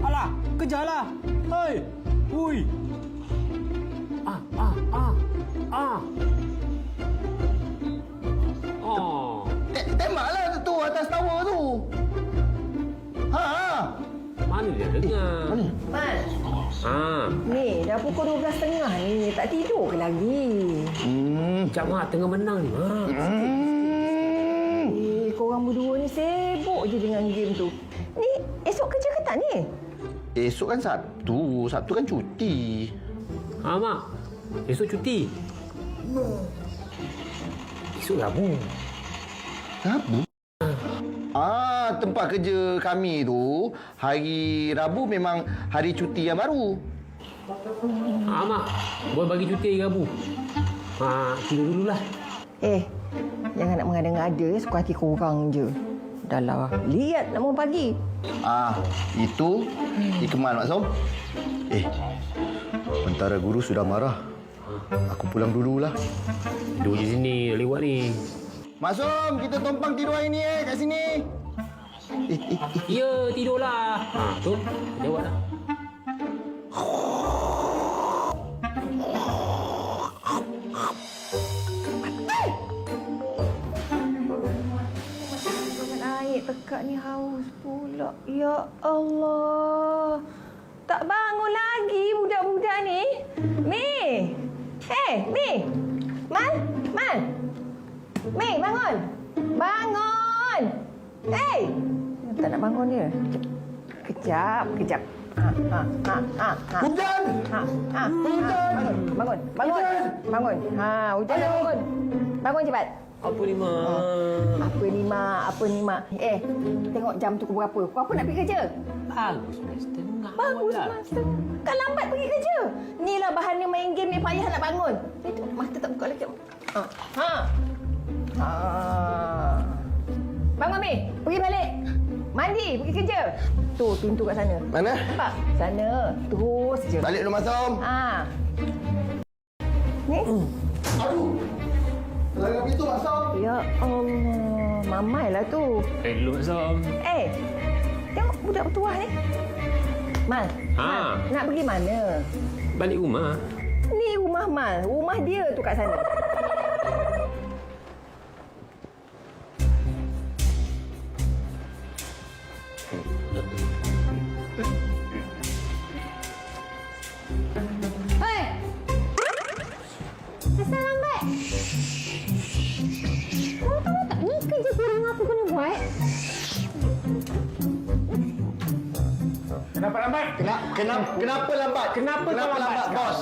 Alah, kejarlah. Hei. Hui. Oh. Tembaklah tu atas tower tu. Mana dia dengar? Mana? Man, Ha. ni dah pukul 12.30 ni. Tak tidur ke lagi? Cak Mak tengah menang ni, Mak. Korang berdua ni sibuk je dengan game tu. Ni esok kerja ke tak ni? Esok kan Sabtu. Sabtu kan cuti. Mak. Esok cuti. Esok Rabu. Rabu? Tempat kerja kami tu, hari Rabu memang hari cuti yang baru. Mak. Boleh bagi cuti hari Rabu. Tidur dululah. Jangan nak mengada-ngada, suka hati korang je. Dah lah, lihat nak mau pagi. Itu Ikmal Mak Som. Pentara guru sudah marah. Aku pulang dululah. Tidur di sini, lewat ni. Mak Som, kita tumpang tidur hari ni kat sini. Ya, tidurlah. Tu, jawab dah. Air tekak ni haus pula. Ya Allah. Tak bangun lagi budak-budak ni. Mi. Mi. Man. Mi, bangun. Bangun. Tak nak bangun dia. Kejap. Hujan! Bangun. Hujan dah bangun. Bangun cepat. Apa ni, Mak? Apa ni, Mak? Tengok jam tu pukul berapa. Pukul apa nak pergi kerja? Bagus, setengah. Bagus, Mas. Kan lambat pergi kerja. Inilah bahana main game ni payah nak bangun. Itu mata tak buka lagi. Bangun, Mi. Pergi balik. Mandi, pergi kerja. Tu, pintu kat sana. Mana? Nampak? Sana. Terus je. Balik dulu Mak Som. Ni? Aduh! Langgar pintu Mak Som. Ya Allah. Mamai lah tu. Elok, Som. Tengok budak bertuah ni. Mal. Nak pergi mana? Balik rumah. Ni rumah Mal. Rumah dia tu kat sana. Hei! Asal lambat? Kau tahu tak ni kerja kurang aku kena buat? Kenapa lambat? Kenapa lambat? Kenapa lambat, bos?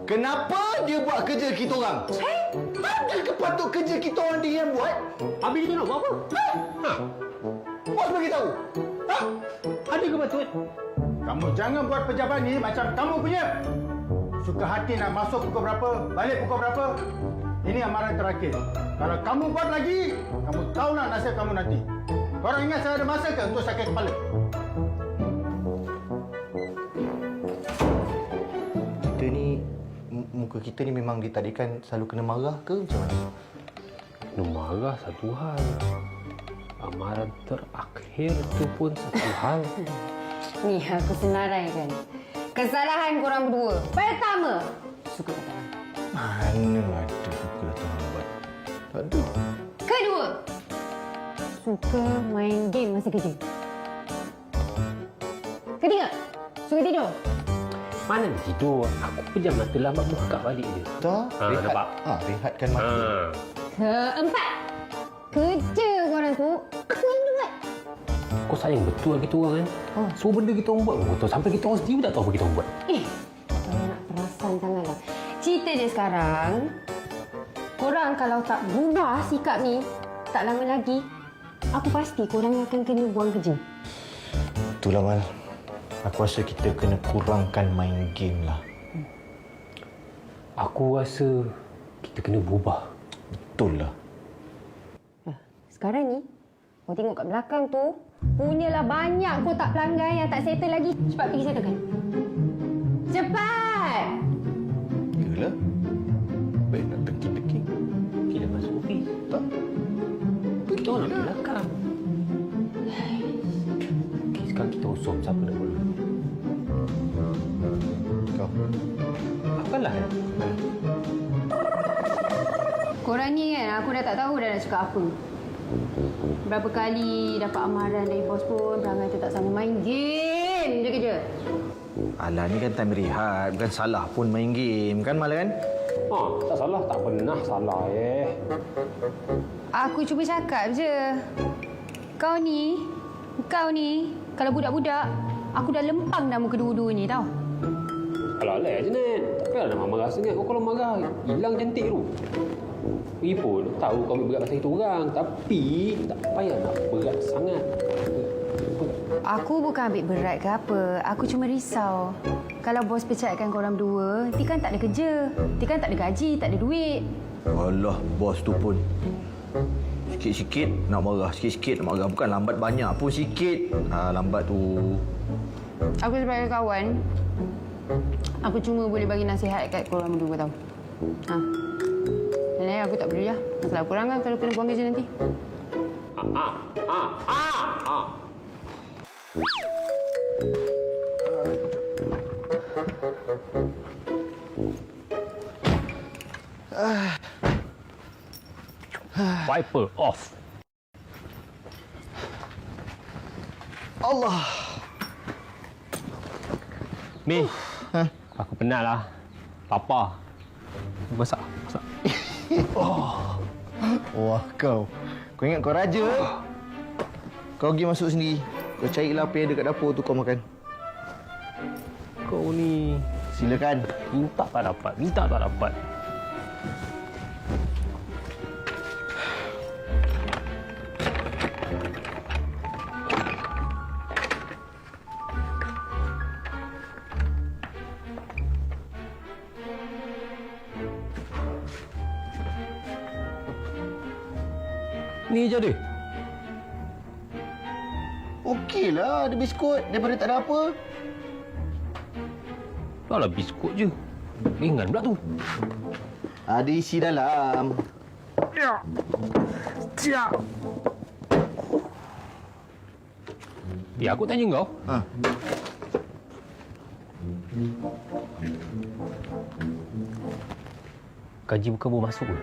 Kenapa dia buat kerja kita orang? Adakah patut kerja kita orang dia yang buat? Habis kita nak buat apa? Bos bagi tahu. Ada ke patut? Kamu jangan buat pejabat ni macam kamu punya. Suka hati nak masuk pukul berapa, balik pukul berapa. Ini amaran terakhir. Kalau kamu buat lagi, kamu tahu nak nasib kamu nanti. Korang ingat saya ada masa ke untuk sakit kepala? Kita ni, muka kita ni memang ditadikan selalu kena marah ke macam mana? Kena marah satu hal. Amaran terakhir tu pun satu hal. Ni aku senaraikan. Kesalahan korang berdua. Pertama, suka datang lambat. Mana ada suka datang lambat? Tak ada. Kedua, suka main game masa kerja. Ketiga, suka tidur. Mana nak tidur? Aku pejam mata lambat buka balik je. Tak, nampak? Rehatkan mata. Keempat, kerja korang tu aku yang buat. Kau sayang betul kita orang kan? Semua benda kita orang buat pun betul. Sampai kita orang sendiri tak tahu apa kita orang buat. Korang nak perasan sangatlah. Cerita dia sekarang, korang kalau tak berubah sikap ni, tak lama lagi, aku pasti korang akan kena buang kerja. Itulah, Mal. Aku rasa kita kena kurangkan main game lah. Aku rasa kita kena berubah. Betul lah. Sekarang ni, kau tengok kat belakang tu, punyalah banyak kotak pelanggan yang tak settle lagi. Cepat pergi settlekan. Cepat! Yalah. Baik nak tengking-tengking. Kita masuk ofis. Tak? Kita orang nak belakang. Okay, sekarang kita usum siapa aku dah tak tahu dah nak cakap apa. Berapa kali dapat amaran dari bos pun perangai tu tak sama, main game je kerja. Alah, ni kan time rehat. Bukan salah pun main game. Kan, Mal kan? Tak salah. Tak pernah salah, Aku cuma cakap je. Kau ni, kalau budak-budak, aku dah lempang dah muka dua-dua ni tau. Alah, je, Nat. Tak payah nak marah sangat. Kau kalau marah, hilang cantik tu. Pergi pun tahu kau ambil berat pasal itu orang. Tapi, tak payah nak berat sangat. Aku bukan ambil berat ke apa. Aku cuma risau. Kalau bos pecatkan korang berdua, nanti kan tak ada kerja. Nanti kan tak ada gaji, tak ada duit. Alah, bos tu pun. Sikit-sikit nak marah. Sikit-sikit nak marah. Bukan lambat banyak pun sikit. Lambat tu. Aku sebagai kawan, aku cuma boleh bagi nasihat kat korang berdua tau. Dan aku tak peduli lah. Masalah korang kan kalau kena buang kerja nanti. Wiper off. Allah. Ni, aku penat lah. Papa. Masak. Wah, kau. Kau ingat kau raja? Kau pergi masuk sendiri. Kau carilah apa yang ada kat dapur tu kau makan. Kau ni Silakan. minta tak dapat. Ni je dia. Okeylah, ada biskut daripada tak ada apa. Dah lah biskut je. Ringan pula tu. Ada isi dalam. Ya, aku tanya kau. Gaji bukan baru masuk ke?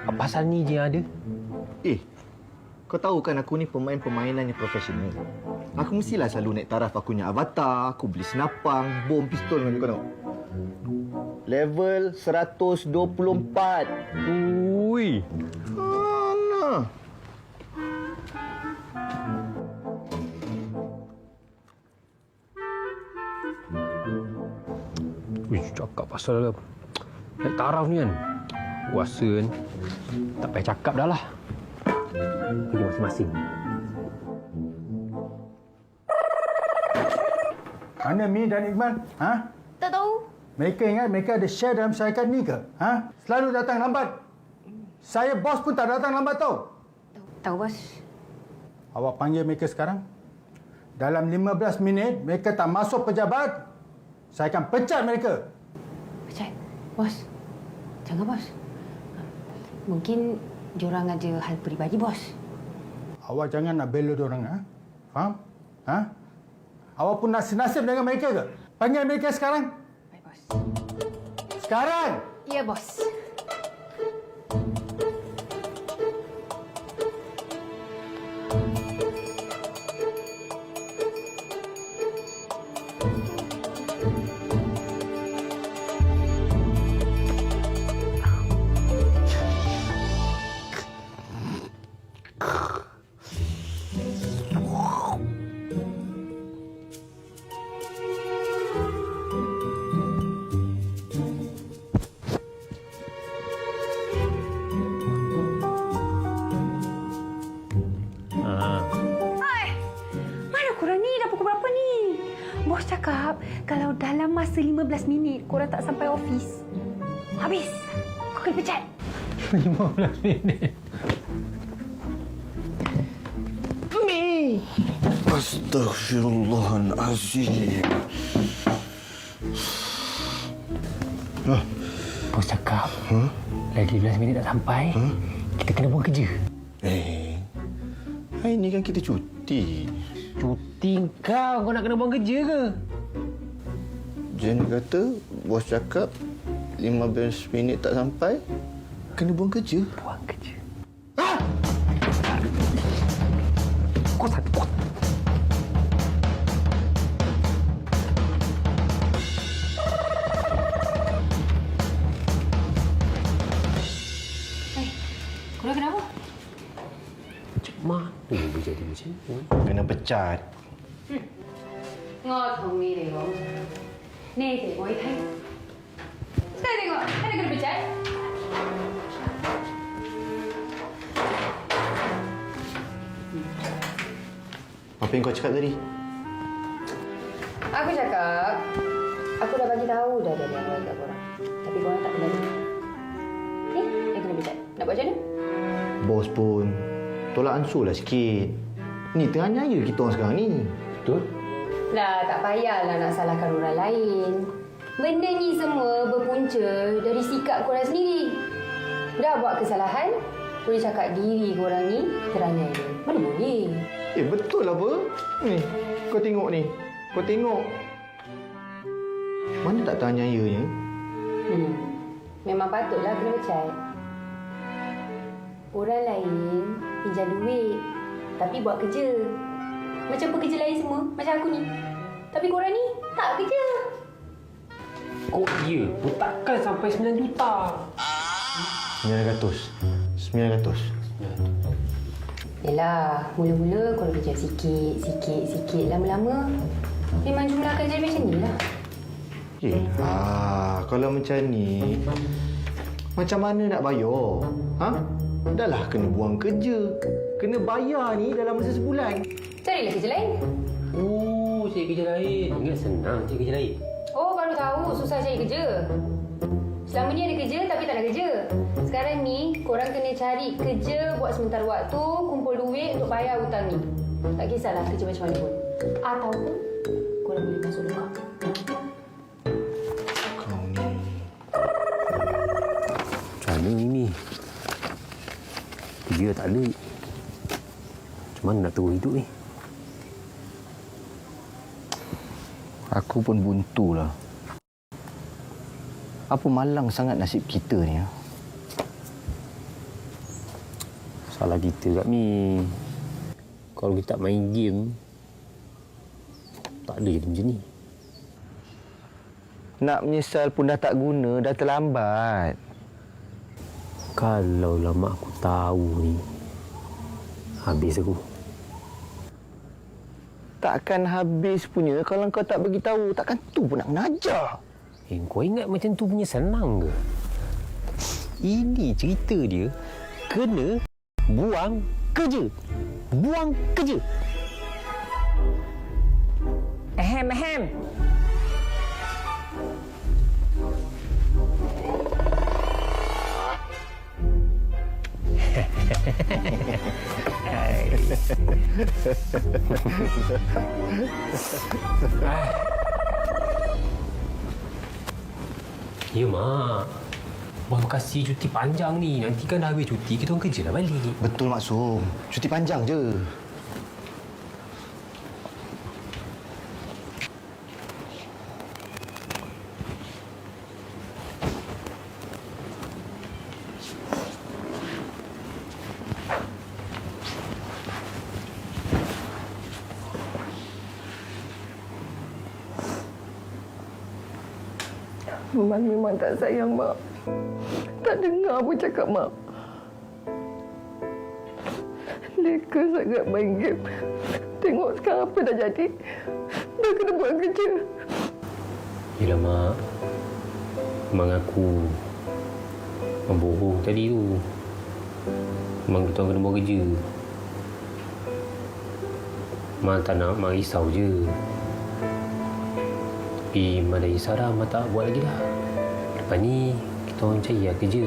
Apa pasal ni je yang ada? Kau tahu kan aku ni pemain permainan yang profesional. Aku mestilah selalu naik taraf aku punya avatar, aku beli senapang, bom, pistol dengan kau tengok. Level 124. Ui. Mana? Ui, cakap pasal naik taraf ni kan. Kuasa kan. Tak payah cakap dah lah. Pergi masing-masing. Mana Mi dan Iqbal? Tak tahu. Mereka ingat mereka ada share dalam syarikat ni ke? Selalu datang lambat. Saya bos pun tak datang lambat tau. Tahu bos. Awak panggil mereka sekarang. Dalam 15 minit mereka tak masuk pejabat, saya akan pecat mereka. Pecat. Bos. Jangan bos. Mungkin diorang ada hal peribadi bos. Awak jangan nak bela diorang, Faham? Awak pun nasib-nasib dengan mereka ke? Panggil mereka sekarang. Baik bos. Sekarang! Ya bos. Bos cakap kalau dalam masa 15 minit korang tak sampai office, habis. Kau kena pecat. 15 minit. Astaghfirullahalazim. Bos cakap, lagi 15 minit tak sampai, kita kena buang kerja. Hari ni kan kita cuti. Cuti kau nak kena buang kerja ke? Jen kata, bos cakap 15 minit tak sampai, kena buang kerja. Buang kerja. Mana boleh jadi macam ni? Kena pecat. Ngọt không đi để uống. Nè thì ngồi thay. Sekarang tengok, ada kena pecat. Apa yang kau cakap tadi? Aku cakap, aku dah bagi tahu dah dari awal kat korang. Tapi korang tak berani. Ni, dia kena pecat. Nak buat macam mana? Bos pun tolak ansur lah sikit. Ni tengah nyaya kita orang sekarang ni. Betul? Lah, tak payahlah nak salahkan orang lain. Benda ni semua berpunca dari sikap korang sendiri. Dah buat kesalahan, boleh cakap diri korang ni teraniaya. Mana boleh? Betul lah apa? Ni, kau tengok ni. Kau tengok. Mana tak teraniayanya? Memang patutlah kena pecat. Orang lain pinjam duit, tapi buat kerja. Macam pekerja lain semua, macam aku ni. Tapi korang ni tak kerja. Kok dia pun takkan sampai 9 juta. 900. Yelah, mula-mula korang pinjam sikit. Lama-lama, memang jumlah akan jadi macam ni lah. Kalau macam ni, macam mana nak bayar? Ha? Dahlah kena buang kerja. Kena bayar ni dalam masa sebulan. Carilah kerja lain. Oh, cari kerja lain. Ingat senang cari kerja lain. Oh, baru tahu susah cari kerja. Selama ni ada kerja tapi tak ada kerja. Sekarang ni, korang kena cari kerja buat sementara waktu, kumpul duit untuk bayar hutang ni. Tak kisahlah kerja macam mana pun. Ataupun, korang boleh masuk rumah. Kau ni. Macam mana ini? Kerja tak ada. Macam mana nak terus hidup ni? Aku pun buntu lah. Apa malang sangat nasib kita ni. Salah kita kat Mi. Kalau kita tak main game, tak ada jadi macam ni. Nak menyesal pun dah tak guna, dah terlambat. Kalau lama aku tahu ni, habis aku. Takkan habis punya kalau kau tak bagi tahu. Takkan tu pun nak mengajar. Kau ingat macam tu punya senang ke? Ini cerita dia kena buang kerja. Buang kerja. Ahem. Ya, Mak. Abang kasih cuti panjang ni. Nanti kan dah habis cuti, kita orang kerja dah balik. Betul, Maksum. Cuti panjang je. Mak memang tak sayang, Mak. Tak dengar apa cakap Mak. Leka sangat main game. Tengok sekarang apa dah jadi. Dah kena buat kerja. Yelah, Mak. Memang aku membohong tadi tu. Memang kita orang kena buat kerja. Mak tak nak Mak risau je. Tapi Mak dah risau dah, Mak tak buat lagi dah. Lepas ni, kita orang cari lah kerja.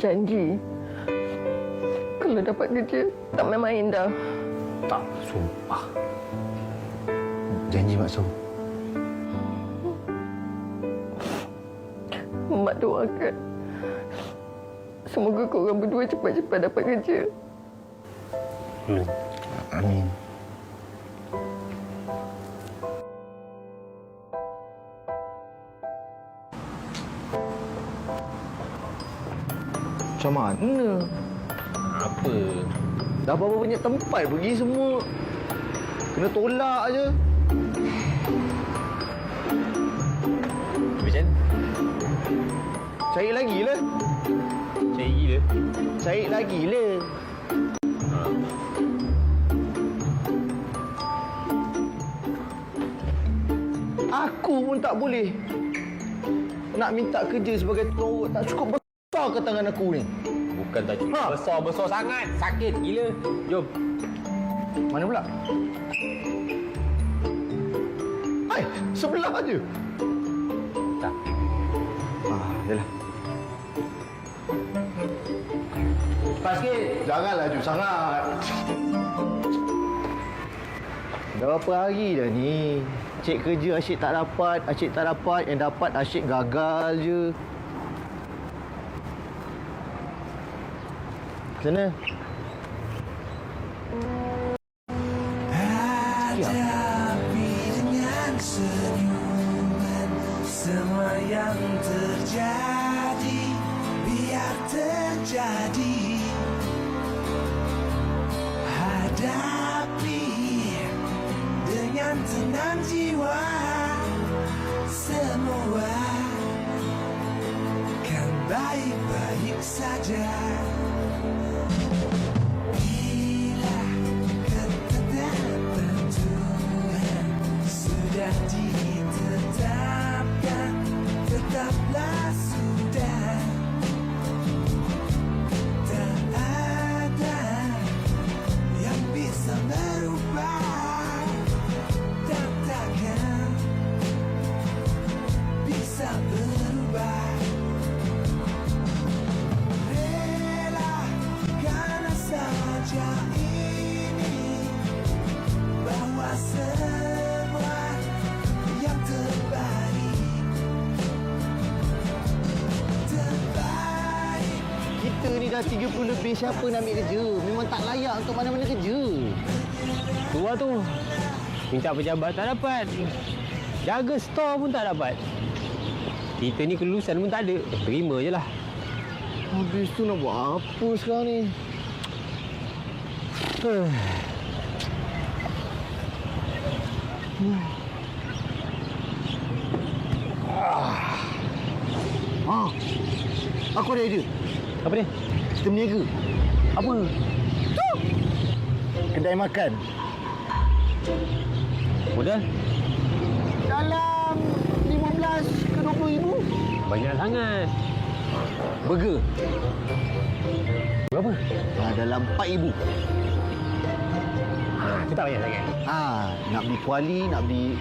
Janji. Kalau dapat kerja, tak main-main dah. Tak, sumpah. Janji, Maksum. Mak doakan. Semoga korang berdua cepat-cepat dapat kerja. Amin. Macam mana? Apa? Dah berapa banyak tempat pergi semua. Kena tolak je. Macam mana? Cari lagi lah. Cari gila. Cari lagi lah. Aku pun tak boleh. Nak minta kerja sebagai tukang urut tak cukup besar ke tangan aku ni? Bukan tak cukup. Besar-besar sangat. Sakit gila. Jom. Mana pula? Hai, sebelah aje. Tak. Yalah. Cepat sikit. Jangan laju sangat. Dah berapa hari dah ni? Cik kerja asyik tak dapat, Yang dapat asyik gagal je. Macam mana? Hadapi dengan senyuman semua yang terjadi, biar terjadi. Hadapi dengan tenang jiwa, semua kan baik-baik saja. Bila ketetapan Tuhan sudah ditetapkan, tetaplah sudah. Tak ada yang bisa merubah, dan takkan bisa berubah. Relakan saja ini, bahwa semua yang terbaik, terbaik. Kita ni dah 30 lebih, siapa nak ambil kerja? Memang tak layak untuk mana-mana kerja. Tua tu. Minta pejabat tak dapat. Jaga store pun tak dapat. Kita ni kelulusan pun tak ada. Terima je lah. Habis tu nak buat apa sekarang ni? Aku ada idea. Apa dia? Kita berniaga. Apa? Kedai makan. Modal? Dalam 15 ke 20 ribu. Banyak sangat. Burger. Berapa? Dalam 4 ribu. Itu tak banyak sangat. Nak beli kuali, nak beli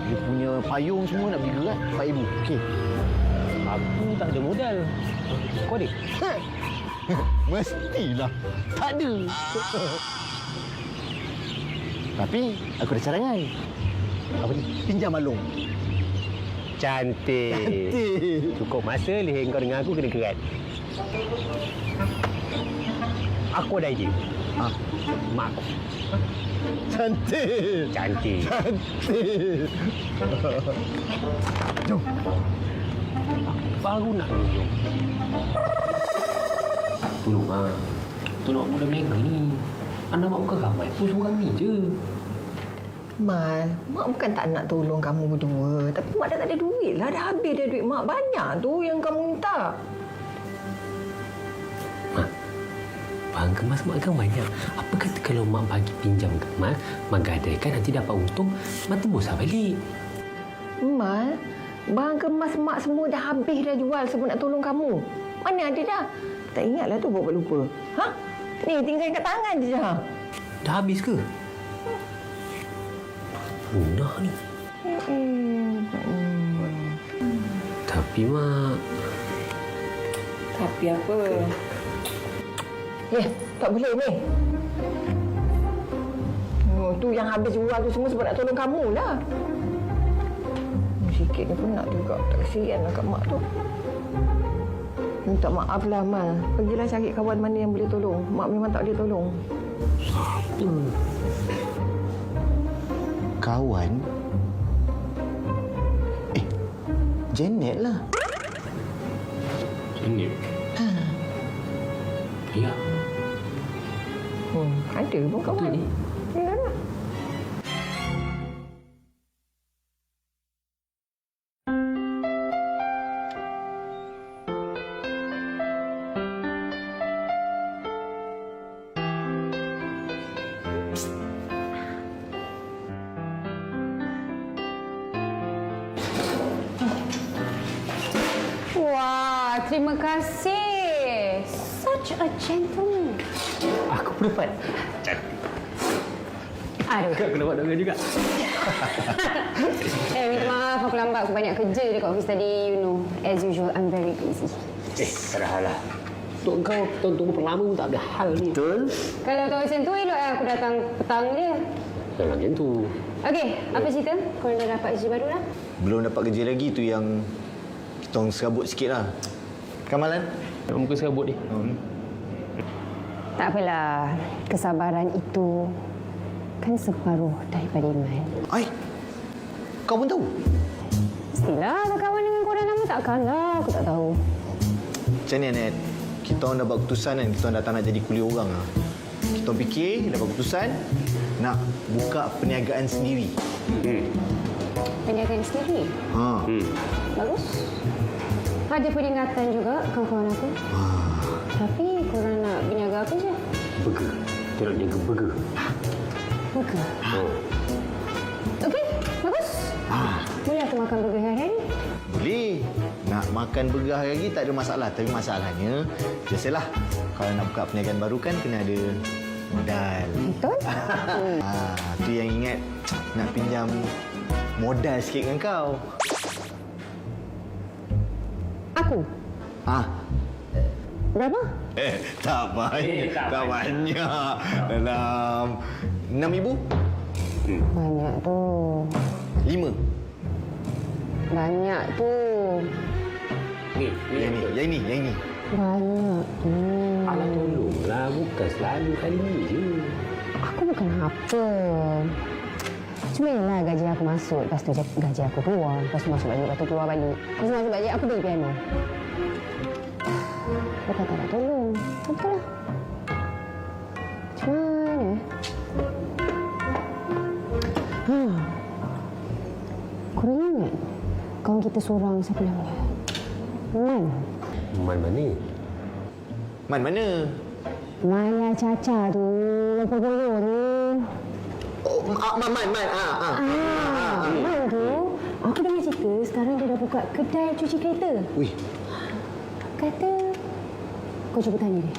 dia punya payung semua, nak beli gerat 4 ribu. Okey. Aku tak ada modal. Kau ada? Mestilah. Tak ada. Tapi aku ada cadangan. Apa ni? Pinjam Along. Cantik. Cantik. Cukup masa leher kau dengan aku kena kerat. Aku ada idea. Mak aku. Cantik. Cantik. Cantik. Jom. Baru nak minum. Tolong Tolong aku dah berniaga ni. Anak mak bukan ramai pun seorang ni je. Mal, Mak bukan tak nak tolong kamu berdua. Tapi Mak dah tak ada duit lah. Dah habis dah duit Mak. Banyak tu yang kamu minta. Mak, bahan kemas mak kan banyak. Apa kata kalau mak bagi pinjam kemas, mak gadaikan nanti dapat untung, mak tebus lah balik. Mal, bahan kemas Mak semua dah habis dah jual sebab nak tolong kamu. Mana ada dah? Tak ingatlah tu buat lupa. Ha? Ni tinggal kat tangan je dah. Dah habis ke? Punah ni. Tapi mak... Tapi apa? Tak boleh ni. Tu yang habis jual tu semua sebab nak tolong kamu lah. Sikit ni pun nak juga. Tak kesian lah kat Mak tu. Minta maaf lah, Mal. Pergilah cari kawan mana yang boleh tolong. Mak memang tak boleh tolong. Kawan? Janet lah. Janet? Ya. Ada pun kawan. Betul ni. Ya lah. Wah, terima kasih. Such a gentleman. Aku pun dapat. Aduh. Aku dapat dengan juga. Minta maaf aku lambat. Aku banyak kerja dekat office tadi. You know, as usual, I'm very busy. Tak ada hal lah. Untuk kau, tunggu perlama pun tak ada hal ni. Betul? Kalau tahu macam tu, elok aku datang petang je. Jangan macam tu. Okey, apa cerita? Korang dah dapat kerja baru dah? Belum dapat kerja lagi tu yang kita orang serabut sikit lah. Kamalan? Muka serabut ni. Tak apalah. Kesabaran itu kan separuh daripada iman. Ai, kau pun tahu? Mestilah berkawan dengan korang lama takkanlah aku tak tahu. Macam ni, Anet? Kita orang dah buat keputusan kan, kita orang dah tak nak jadi kuli orang lah. Kita orang fikir, dah buat keputusan, nak buka perniagaan sendiri. Perniagaan sendiri? Ha. Bagus. Ada peringatan juga kawan-kawan aku. Tapi korang nak berniaga apa je? Burger. Kita nak jaga burger. Burger? Okey, bagus. Boleh aku makan burger hari-hari? Boleh. Nak makan burger hari-hari tak ada masalah. Tapi masalahnya, biasalah. Kalau nak buka perniagaan baru kan kena ada modal. Betul? Tu yang ingat nak pinjam modal sikit dengan kau. Aku? Berapa? Tak banyak. Tak banyak. Dalam 6,000? Banyak tu. 5. Banyak tu. Yang ini. Banyak tu. Alah tolonglah. Bukan selalu kali ni je. Aku bukan apa. Cuma ialah gaji aku masuk, lepas tu gaji aku keluar, lepas tu masuk balik, lepas tu keluar balik. Lepas tu masuk balik, aku beli piano. Bukan tak nak tolong. Betul lah. Macam mana? Korang ingat kawan kita seorang siapa namanya? Man. Man mana? Man mana? Man yang Caca tu. Lepas boyo tu. Oh, Man. Man tu. Aku dengar cerita sekarang dia dah buka kedai cuci kereta. Wih, Kata kau cuba tanya dia.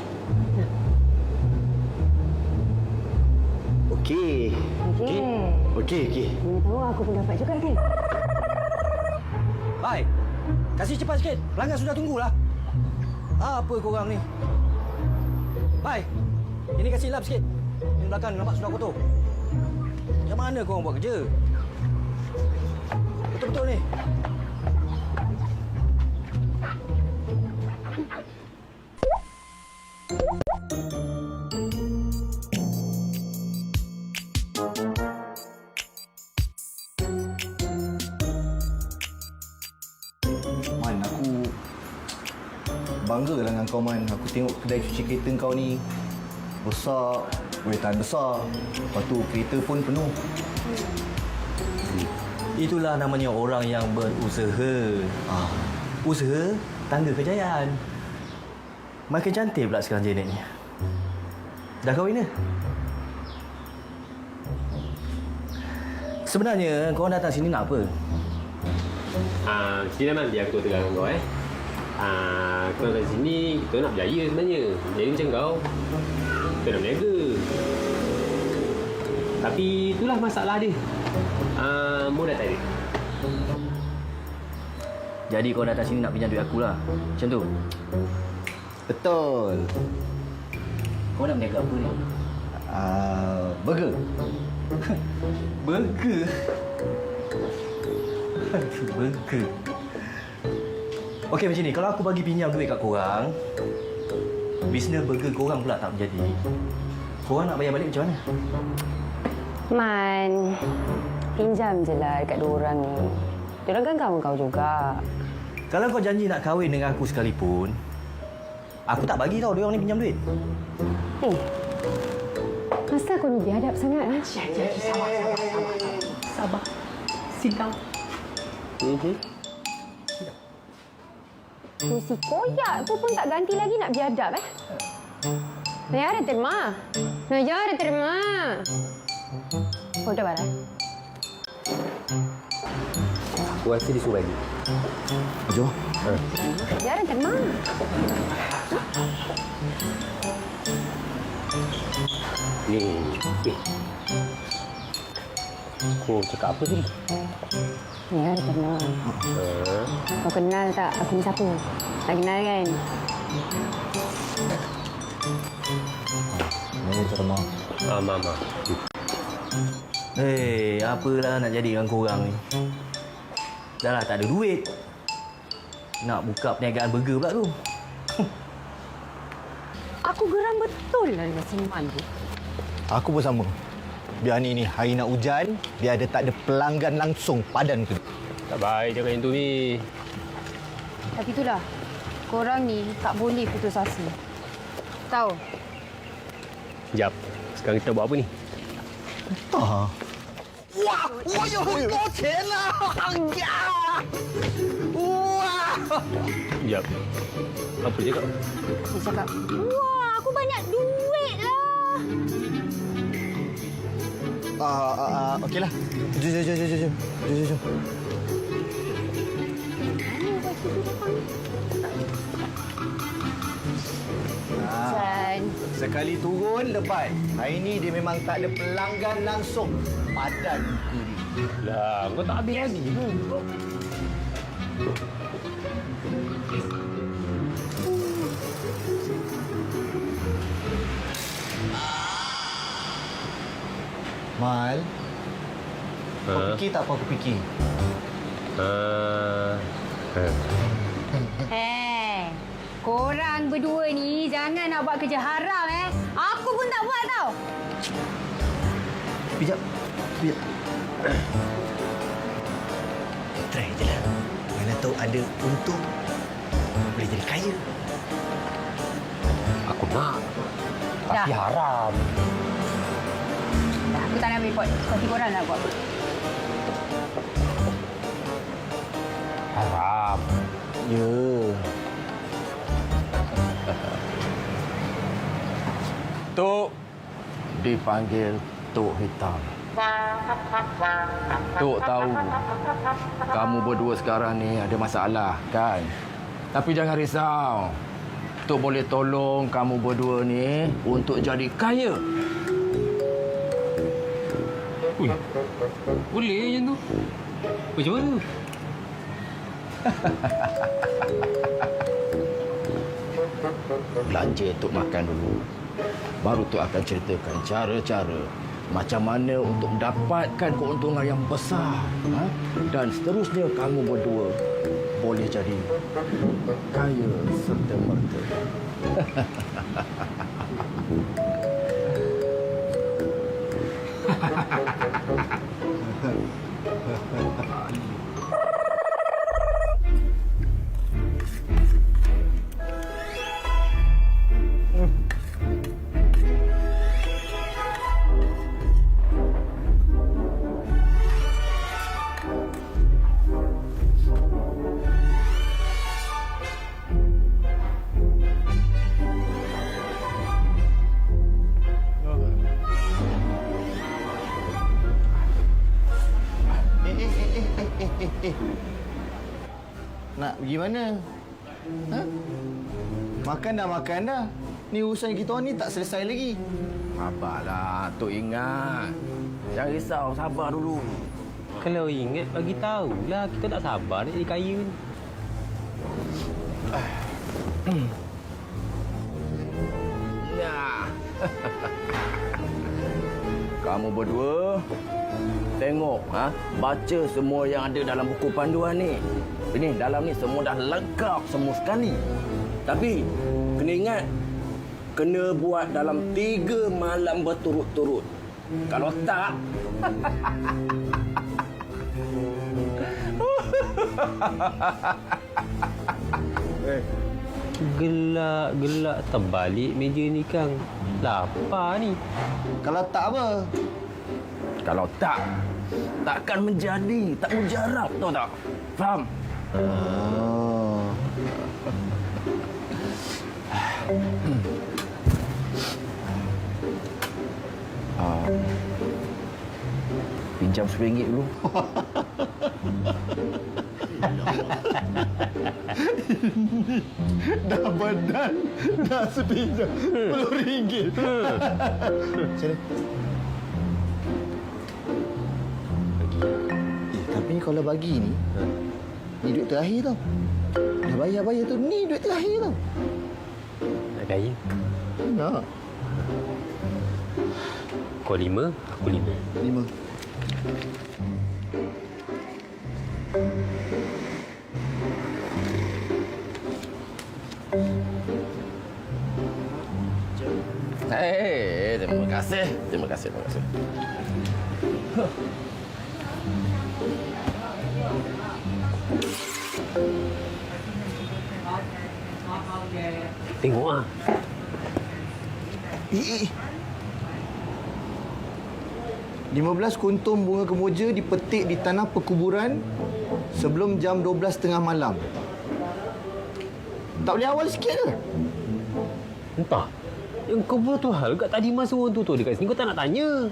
okey. Okey. Mana tahu aku pun dapat juga kan? Hai, kasih cepat sikit. Pelanggan sudah tunggulah. Apa korang ni? Hai, ini kasih lap sikit. Ini belakang nampak sudah kotor. Macam mana korang buat kerja? Betul-betul ni. Man, aku bangga lah dengan kau, Man. Aku tengok kedai cuci kereta kau ni besar, boleh tahan besar. Lepas tu kereta pun penuh. Itulah namanya orang yang berusaha. Usaha tangga kejayaan. Makin cantik pula sekarang Janet ni. Dah kahwin ke? Sebenarnya korang datang sini nak apa? Sini Man, biar aku terangkan kau kau datang sini, kita nak berjaya sebenarnya. Jadi macam kau, kita nak berniaga. Tapi itulah masalah dia. Modal tak ada. Jadi korang datang sini nak pinjam duit aku lah. Macam tu? Betul. Korang nak berniaga apa ni? Burger. Burger? Burger. Okey macam ni, kalau aku bagi pinjam duit kat korang, bisnes burger korang pula tak menjadi. Korang nak bayar balik macam mana? Man, pinjam je lah dekat diorang ni. Diorang kan kawan kau juga. Kalau kau janji nak kahwin dengan aku sekalipun, aku tak bagi tau diorang ni pinjam duit. Kenapa kau ni biadab sangat? Sabar. Sit down. Si koyak tu pun tak ganti lagi nak biadab Naya terima. Oh, dah barang. Aku rasa dia suruh bagi. Jom. Jarang macam mana? Ni. Kau cakap apa tadi? Ya, kenal. Kau kenal tak aku ni siapa? Tak kenal kan? Ini terima. Mama. Hei, apalah nak jadi dengan korang ni? Dah lah tak ada duit. Nak buka perniagaan burger pula tu. Aku geram betul lah dengan Siman tu. Aku pun sama. Biar ni hari nak hujan, biar dia tak ada pelanggan langsung padan tu. Tak baik cakap yang tu ni. Tapi itulah, korang ni tak boleh putus asa. Tahu? Sekejap. Sekarang kita buat apa ni? Ah. 哇，我有很多钱了！呀！哇！ Sekejap. Apa dia cakap? Dia cakap, wah, aku banyak duit lah. Okeylah. Jom. Dan Sekali turun, lepas. Hari ni dia memang tak ada pelanggan langsung. Padan muka dia. Lah, kau tak habis lagi tu. Mal, kau fikir tak apa aku fikir? korang berdua ni jangan nak buat kerja haram Aku pun tak buat tau. Sekejap. Try je lah. Mana tahu ada untung. Boleh jadi kaya. Aku nak. Tapi Dah. haram. Dah, aku tak nak report. Kopi korang nak buat. Haram. Ya. Tok dipanggil Tok Hitam. Tok tahu kamu berdua sekarang ni ada masalah, kan? Tapi jangan risau. Tok boleh tolong kamu berdua ni untuk jadi kaya. Ui. Boleh macam tu. Macam mana tu? Belanja Tok makan dulu. Baru Tok akan ceritakan cara-cara macam mana untuk mendapatkan keuntungan yang besar. Dan seterusnya kamu berdua boleh jadi kaya serta-merta. Nak pergi mana? Ha? Makan dah. Ni urusan kita ni tak selesai lagi. Sabarlah, Tok ingat. Jangan risau, sabar dulu. Kalau ingat, bagi tahulah. Kita tak sabar nak jadi kaya ni. Nah. Kamu berdua tengok, baca semua yang ada dalam buku panduan ni. Ini dalam ni semua dah lengkap semua sekali. Tapi kena ingat, kena buat dalam 3 malam berturut-turut. Kalau tak, Gelak terbalik meja ni, Kang. Lapar ni. Kalau tak apa? kalau tak, takkan menjadi, tak mujarab, tahu tak? Faham? Oh. Pinjam RM10 dulu. Dah badan, dah sepinjam RM10. Macam mana? Tapi kalau bagi ni, ni duit terakhir tau. Dah bayar-bayar tu, ni duit terakhir tau. Nak kaya? Nak. Kau 5, aku 5. 5. Terima kasih. Terima kasih. Terima kasih. Tengok ah. Eh. 15 kuntum bunga kemboja dipetik di tanah perkuburan sebelum jam 12.30 malam. Tak boleh awal sikit ke? Entah. Yang kau buat tu hal kat tadi masa orang tu dekat sini kau tak nak tanya.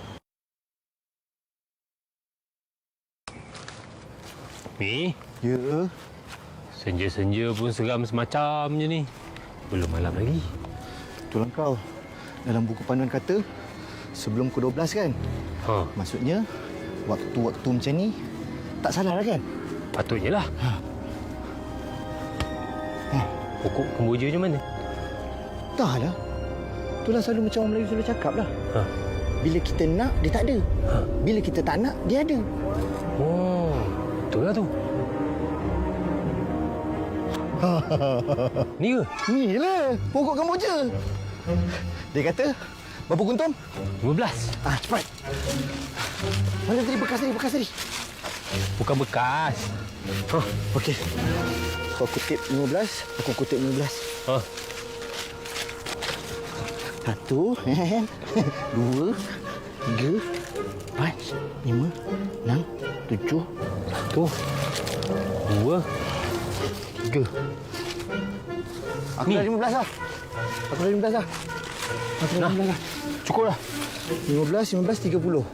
Ni, Ya. senja-senja pun seram semacamnya ni. Belum malam lagi. Itulah kau. Dalam buku panduan kata sebelum pukul 12 kan? Ha, Maksudnya waktu-waktu macam ni tak salah lah kan? patutnya lah. Pokok kemboja macam mana? Tak lah. Itulah selalu macam orang Melayu selalu cakap lah. Ha. Bila kita nak, dia tak ada. Bila kita tak nak, dia ada. Oh, betul lah tu. Ni ke? Ni lah pokok kemboja. Dia kata, berapa kuntum? 15. Cepat. Mana tadi bekas tadi? Bukan bekas. Okey. Kau kutip 15, aku kutip 15. Ha. 1, 2, 3, 4, 5, 6, 7. Tu. 2, 3. Aku Ni. dah 15 lah. Aku dah 15 lah. Cukup lah. 15, 30.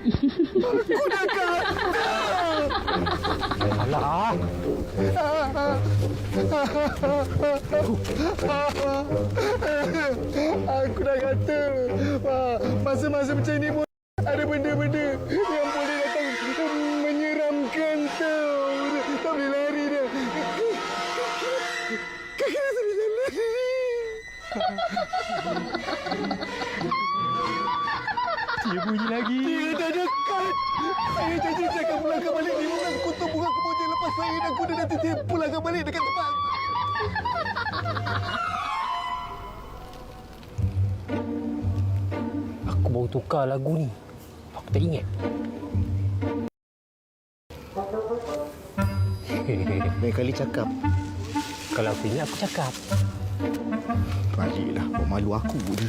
Aku dah kata. Alah. Aku dah kata. Masa-masa macam ni pun ada benda-benda yang boleh datang menyeramkan tau. Tak boleh lari dah. Kaki dah tak boleh lari. Dia bunyi lagi. Dia dah dekat. Saya janji saya akan pulangkan balik 15 kuntum bunga kemboja lepas saya dan kuda nanti dia pulangkan balik dekat tempat. Aku baru tukar lagu ni. Aku tak ingat. Lain kali cakap. Kalau aku ingat, aku cakap. Baliklah, buat malu aku je.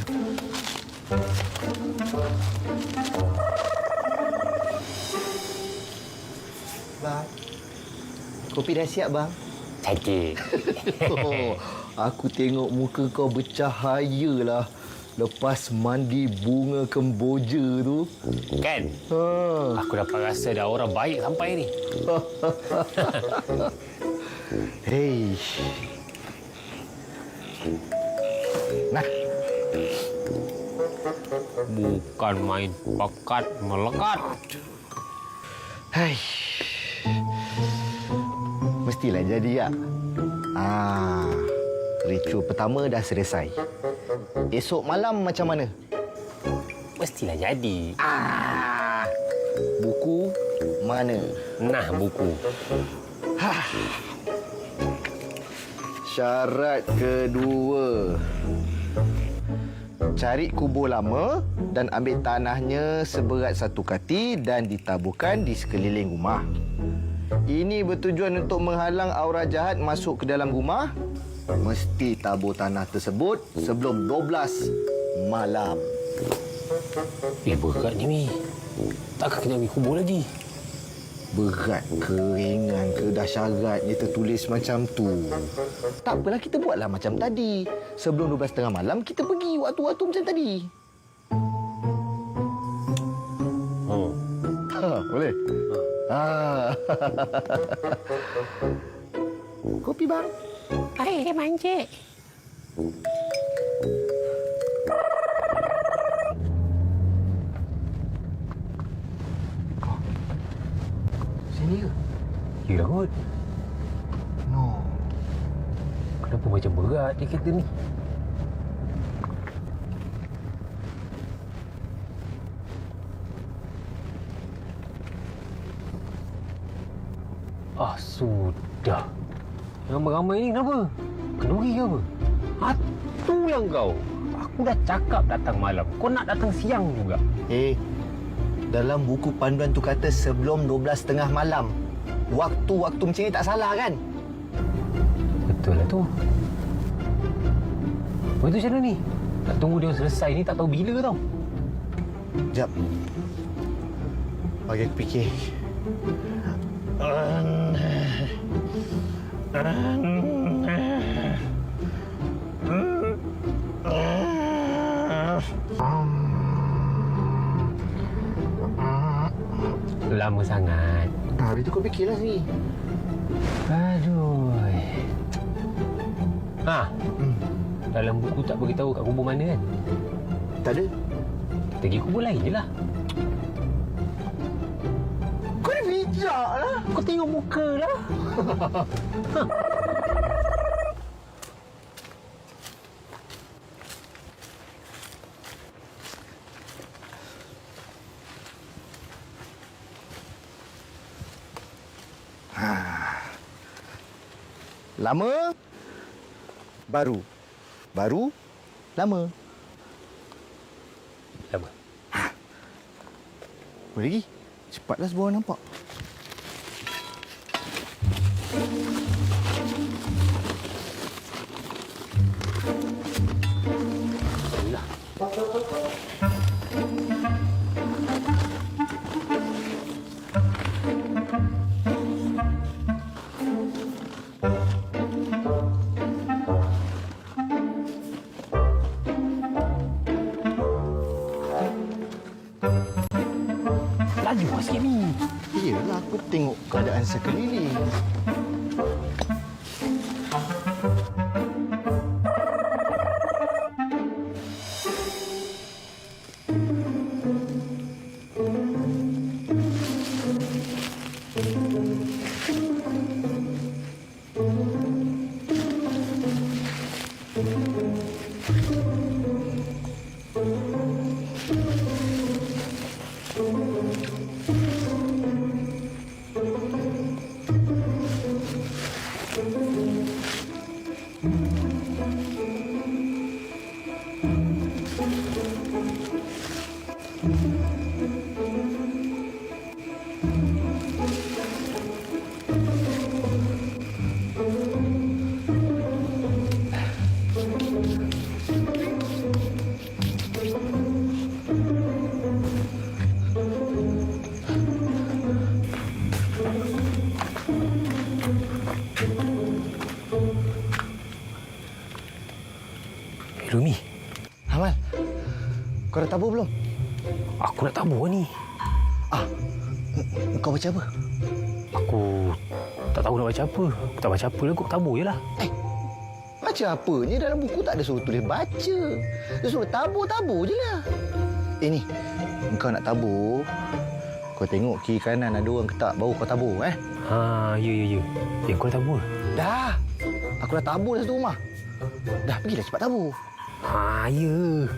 Bang, kopi dah siap, bang. Cantik. Oh, aku tengok muka kau bercahaya lah lepas mandi bunga kemboja tu. Kan? Ha. Aku dapat rasa dah orang baik sampai ni. Hei. Nah, Bukan main pakat melekat. hai. Mestilah jadi, ya. Ritual pertama dah selesai. Esok malam macam mana? Mestilah jadi. Buku mana? Nah, buku. Syarat kedua. Cari kubur lama dan ambil tanahnya seberat 1 kati dan ditaburkan di sekeliling rumah. Ini bertujuan untuk menghalang aura jahat masuk ke dalam rumah. Mesti tabur tanah tersebut sebelum 12 malam. Berat ni, Mi. Takkan kena ambil kubur lagi. Berat ke, ringan ke, dah syaratnya tertulis macam tu. Tak apalah, kita buatlah macam tadi. Sebelum 12.30 malam, kita pergi waktu-waktu macam tadi. boleh? Ah. Kopi bang. Air dia mancik. Sini ke? Ya kot. No. Kenapa macam berat dia kereta ni? Sudah. Ramai-ramai ni kenapa? Kenduri ke apa? Itulah kau. Aku dah cakap datang malam. Kau nak datang siang juga. Dalam buku panduan tu kata sebelum 12.30 malam. Waktu-waktu macam ni tak salah kan? Betul lah tu. Lepas tu macam mana ni? Nak tunggu dia selesai ni tak tahu bila tau. Sekejap. Bagi aku fikir. Lama sangat. Habis tu kau fikirlah sini. Aduh. Dalam buku tak beritahu kat kubur mana kan? Tak ada. Kita pergi kubur lain je lah. Kau ni bijak lah. Kau tengok muka lah. Lama. Baru. Baru. Lama. Lama. Boleh lagi. Cepatlah semua orang nampak. Laju lah sikit ni. Iyalah, aku tengok keadaan sekeliling. Rumi, Amal, kau dah tabur belum? aku nak tabur ni. Kau baca apa? Aku tak tahu nak baca apa. Aku tak baca apa lah, aku tabur je lah. Baca apanya? Dalam buku tak ada suruh tulis baca. Dia suruh tabur-tabur je lah. Ni, kau nak tabur, kau tengok kiri kanan ada orang ke tak, baru kau tabur, Ya. Kau dah tabur? Dah. Aku dah tabur dah satu rumah. Dah, pergilah cepat tabur. Ya.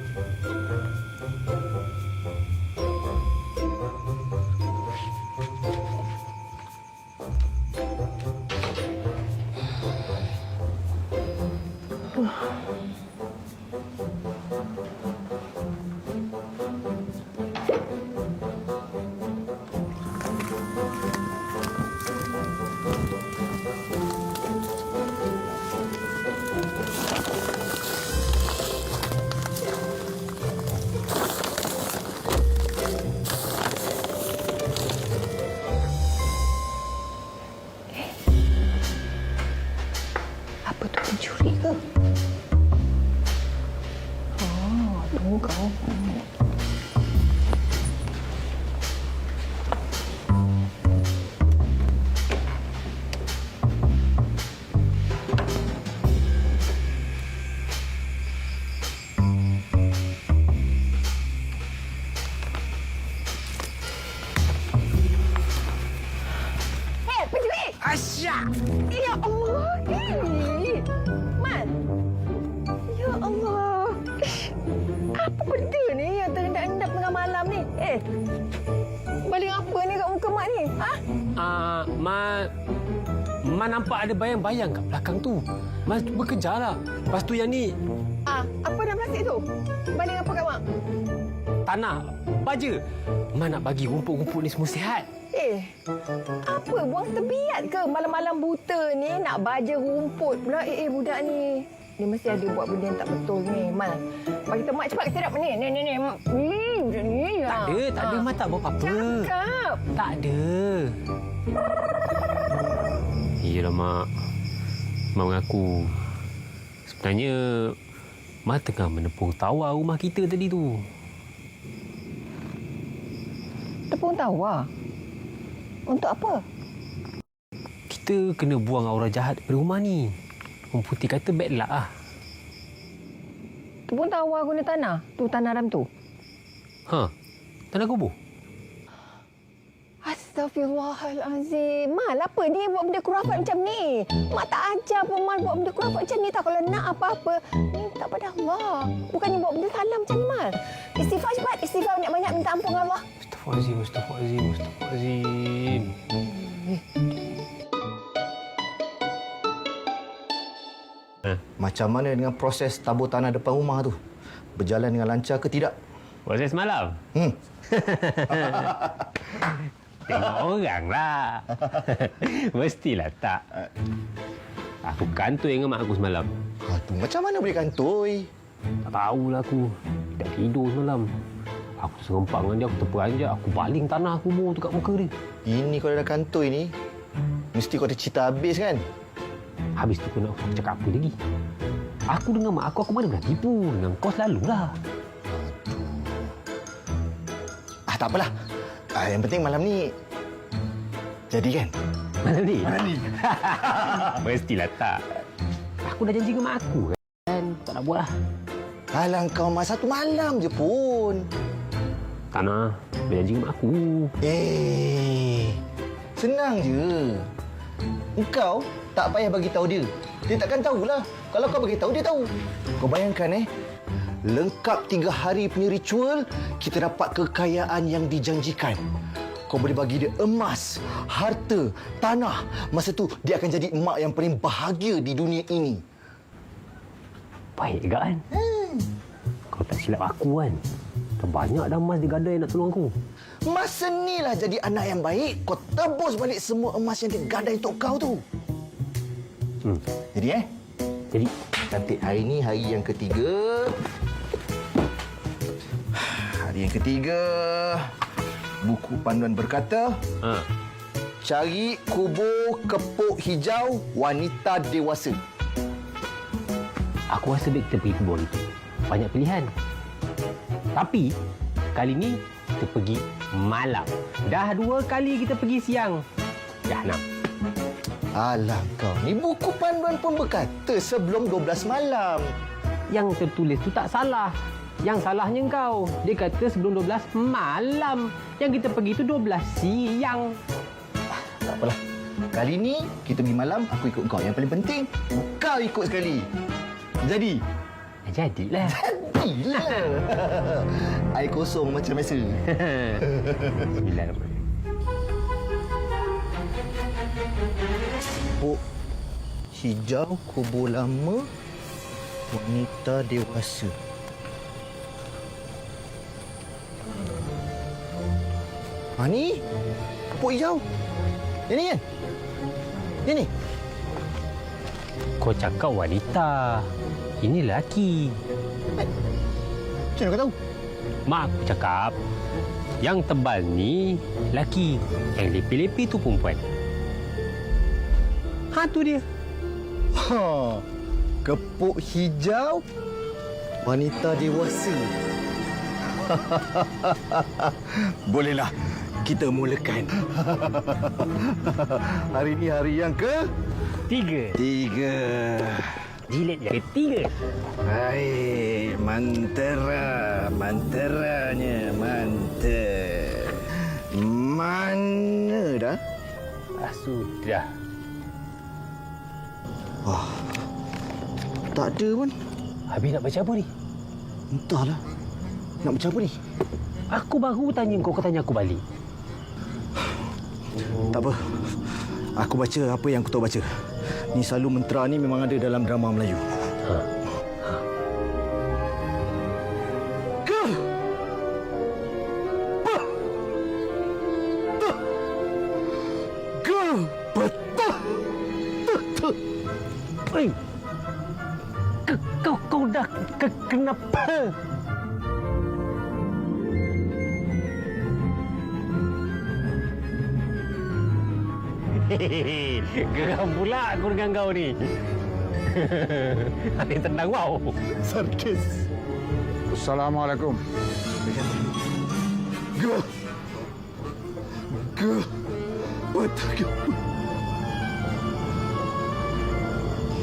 Apa tu, pencuri ke? Tunggu kau. Apa benda ni yang terendap-endap tengah malam ni? Baling apa ni kat muka mak ni? Ha? Ma nampak ada bayang-bayang kat belakang tu. Ma cuba kejar lah. Lepas tu yang ni Apa dalam plastik tu? Baling apa kat mak? tanah, baja. Ma nak bagi rumput-rumput ni semua sihat. Apa? Buang tebiat ke? Malam-malam buta ni nak baja rumput pula. Budak ni. Dia mesti ada buat benda yang tak betul ni, Mal. Bagi tahu mak cepat ke tidak ni? Ni. Budak ni. Tak ada. Ma tak buat apa-apa. Cakap. Tak ada. Iyalah, Mak. Mak mengaku. Sebenarnya, Mak tengah menepung tawar rumah kita tadi tu. Tepung tawar? Untuk apa? Kita kena buang aura jahat dari rumah ni. Orang putih kata bad luck lah. Tepung tawar guna tanah? Tu tanah dalam tu? Tanah kubur? Astaghfirullahalazim. Mal, apa ni buat benda kurafat macam ni? Mak tak ajar pun Mal buat benda kurafat macam ni tak. Kalau nak apa-apa, minta pada Allah. Bukannya buat benda salah macam ni, Mal. Istighfar cepat. Istighfar banyak-banyak minta ampun dengan Allah. Astaghfirullahalazim. Macam mana dengan proses tabur tanah depan rumah tu? Berjalan dengan lancar ke tidak? Proses malam? Tengok orang lah. Mestilah tak. Aku kantoi dengan mak aku semalam. Tu macam mana boleh kantoi? Tak tahulah aku. Tak tidur semalam. Aku serempak dengan dia, aku terperanjat. Aku baling tanah kubur tu kat muka dia. Ini kalau dah kantoi ni, mesti kau ada cerita habis kan? Habis tu kena aku cakap apa lagi? Aku dengan mak aku mana pernah tipu. Dengan kau selalulah. Tak apalah. Yang penting malam ni jadi kan? Malam ni? Mestilah tak. Aku dah janji dengan mak aku kan. Tak nak buat lah. Alang kau masa satu malam je pun. Tak nak. Dah janji dengan mak aku. Senang je. Engkau tak payah bagi tahu dia. Dia takkan tahulah. Kalau kau bagi tahu, dia tahu. Kau bayangkan lengkap 3 hari punya ritual, kita dapat kekayaan yang dijanjikan. Kau boleh bagi dia emas, harta, tanah. Masa tu, dia akan jadi emak yang paling bahagia di dunia ini. Baik juga kan? Kau tak silap aku kan? Terbanyak dah emas di gadai nak tolong aku. Masa inilah jadi anak yang baik, kau tebus balik semua emas yang digadai untuk kau tu. Jadi Jadi? Cantik. Hari ni hari yang ketiga. Hari yang ketiga. Buku panduan berkata, cari kubur kepuk hijau wanita dewasa. Aku rasa baik kita pergi kubur itu. Banyak pilihan. Tapi, kali ni kita pergi malam. Dah 2 kali kita pergi siang. Jahanam. Alah kau ni buku panduan pun berkata sebelum 12 malam. Yang tertulis tu tak salah. Yang salahnya kau. Dia kata sebelum 12 malam. Yang kita pergi tu 12 siang. Tak apalah. Kali ni kita pergi malam, aku ikut kau. Yang paling penting, kau ikut sekali. Jadi? Jadilah. Jadilah. Air kosong macam biasa. Bismillahirrahmanirrahim. Kepuk hijau kubur lama wanita dewasa. Ni kepuk hijau. Ini kan? Ini. Kau cakap wanita. Ini lelaki. Macam mana kau tahu? Mak aku cakap, yang tebal ni lelaki. Yang lepi-lepi tu perempuan. Tu dia. Kepuk hijau wanita dewasa. Bolehlah kita mulakan. Hari ni hari yang ke? 3. Jilid yang ketiga. Hai, manteranya manter. Mana dah? Sudah. Tak ada pun. Habis nak baca apa ni? Entahlah. Nak macam apa ni? Aku baru tanya kau tanya aku balik. Tak apa. Aku baca apa yang aku tahu baca. Ni selalu mentera ni memang ada dalam drama Melayu. Kau dah kenapa? Geram pula aku dengan kau ni. Ada yang tenang wow. Sarkis. Assalamualaikum.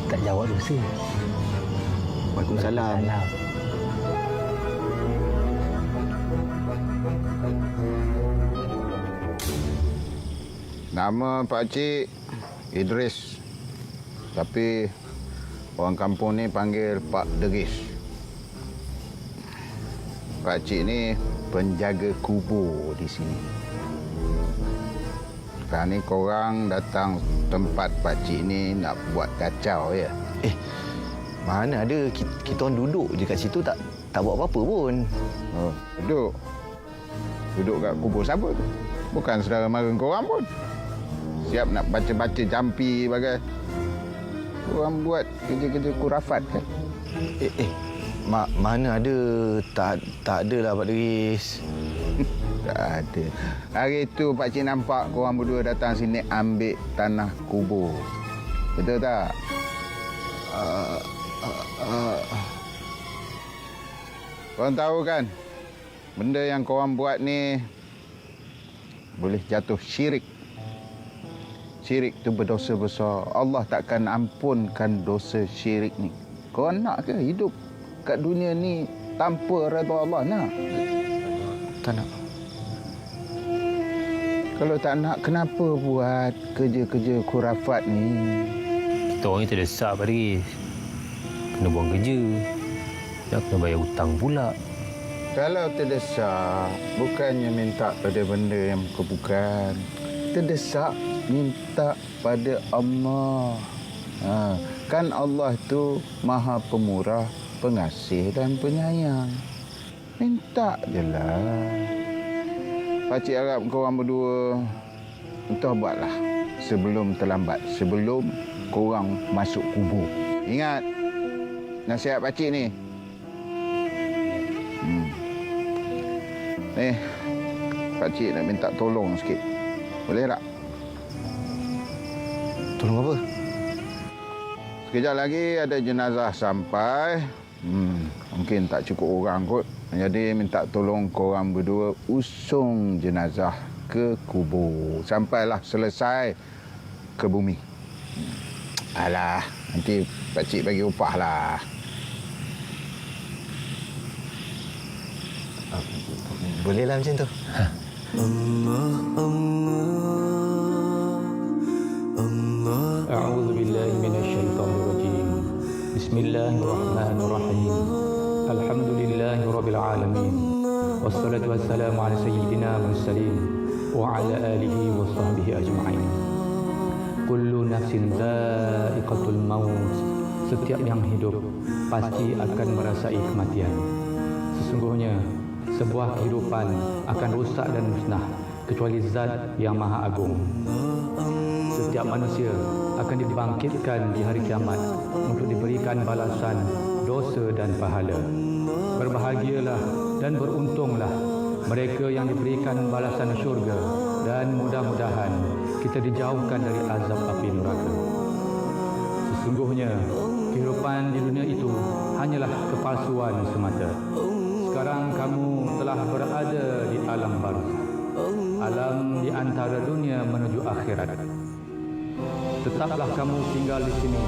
Tak jawab dosa. Waalaikumsalam. Nama Pak Cik Idris. Tapi orang kampung ni panggil Pak Deris. Pak Cik ni penjaga kubur di sini. Sekarang ni korang datang tempat Pak Cik ni nak buat kacau ya. Mana ada kita orang duduk je kat situ tak buat apa-apa pun. Oh, duduk. Duduk kat kubur siapa tu? Bukan saudara mara korang pun. Siap nak baca-baca jampi bagai. Korang buat kerja-kerja kurafat kan? Mana ada. Tak adalah Pak Deris. Tak ada. Hari tu Pak Cik nampak korang berdua datang sini ambil tanah kubur. Betul tak? Korang tahu kan? Benda yang korang buat ni boleh jatuh syirik. Syirik tu berdosa besar. Allah takkan ampunkan dosa syirik ni. Korang nak ke hidup kat dunia ni tanpa redha Allah? Nak? Tak nak. Kalau tak nak, kenapa buat kerja-kerja kurafat ni? Kita orang ni terdesak, Pak Deris. Kena buang kerja. Dah kena bayar hutang pula. Kalau terdesak, bukannya minta pada benda yang bukan. Terdesak, minta pada Allah. Kan Allah tu Maha Pemurah, Pengasih dan Penyayang. Minta je lah. Pakcik harap korang berdua entah buatlah sebelum terlambat, sebelum korang masuk kubur. Ingat nasihat pakcik ni. Pakcik nak minta tolong sikit. Boleh tak? Tolong apa? Sekejap lagi ada jenazah sampai. Mungkin tak cukup orang kot. Jadi minta tolong korang berdua usung jenazah ke kubur. Sampailah selesai ke bumi. Alah, nanti pakcik bagi upah lah. Bolehlah macam tu. أعوذ بالله من الشيطان الرجيم بسم الله الرحمن الرحيم الحمد لله رب العالمين والصلاة والسلام على سيدنا المرسلين وعلى آله وصحبه أجمعين كل نفس ذائقة الموت. Setiap yang hidup pasti akan merasai kematian. Sesungguhnya sebuah kehidupan akan rusak dan musnah kecuali Zat yang Maha Agung. Setiap manusia akan dibangkitkan di hari kiamat untuk diberikan balasan dosa dan pahala. Berbahagialah dan beruntunglah mereka yang diberikan balasan syurga, dan mudah-mudahan kita dijauhkan dari azab api neraka. Sesungguhnya kehidupan di dunia itu hanyalah kepalsuan semata. Sekarang kamu telah berada di alam baru, alam di antara dunia menuju akhirat. Tetaplah kamu tinggal di sini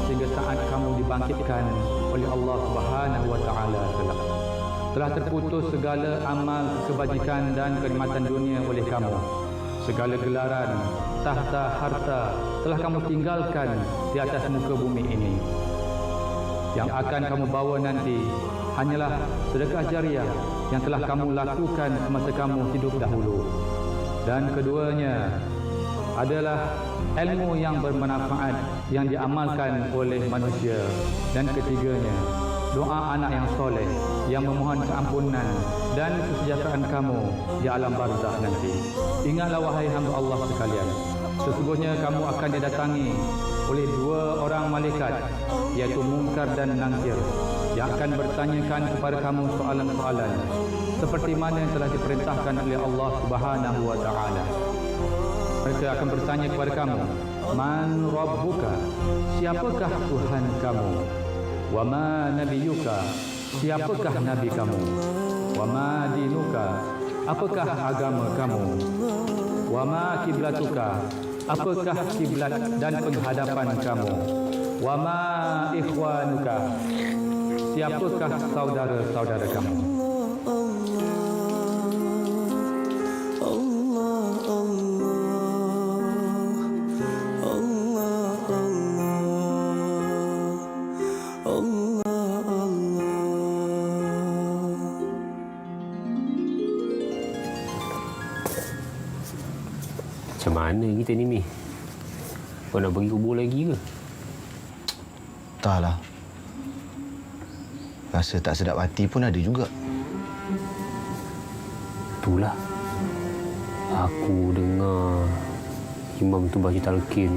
sehingga saat kamu dibangkitkan oleh Allah Subhanahu wa taala kelak. Telah terputus segala amal kebajikan dan kenikmatan dunia oleh kamu. Segala gelaran, tahta, harta telah kamu tinggalkan di atas muka bumi ini. Yang akan kamu bawa nanti hanyalah sedekah jariah yang telah kamu lakukan semasa kamu hidup dahulu. Dan keduanya adalah ilmu yang bermanfaat yang diamalkan oleh manusia. Dan ketiganya, doa anak yang soleh yang memohon keampunan dan kesejahteraan kamu di alam barzakh nanti. Ingatlah wahai hamba Allah sekalian, sesungguhnya kamu akan didatangi oleh 2 orang malaikat, iaitu Munkar dan Nakir, yang akan bertanyakan kepada kamu soalan-soalan seperti mana yang telah diperintahkan oleh Allah Subhanahu wa taala. Mereka akan bertanya kepada kamu, Man Rabbuka? Siapakah Tuhan kamu? Wa ma nabiyuka? Siapakah nabi kamu? Wa ma dinuka? Apakah agama kamu? Wa ma kiblatuka? Apakah kiblat dan penghadapan kamu? Wa ma ikhwanuka? Siapakah saudara-saudara kamu? Macam mana kita ni, Mi? Kau nak pergi kubur lagi ke? Entahlah. Rasa tak sedap hati pun ada juga. Itulah. Aku dengar imam tu baca talqin.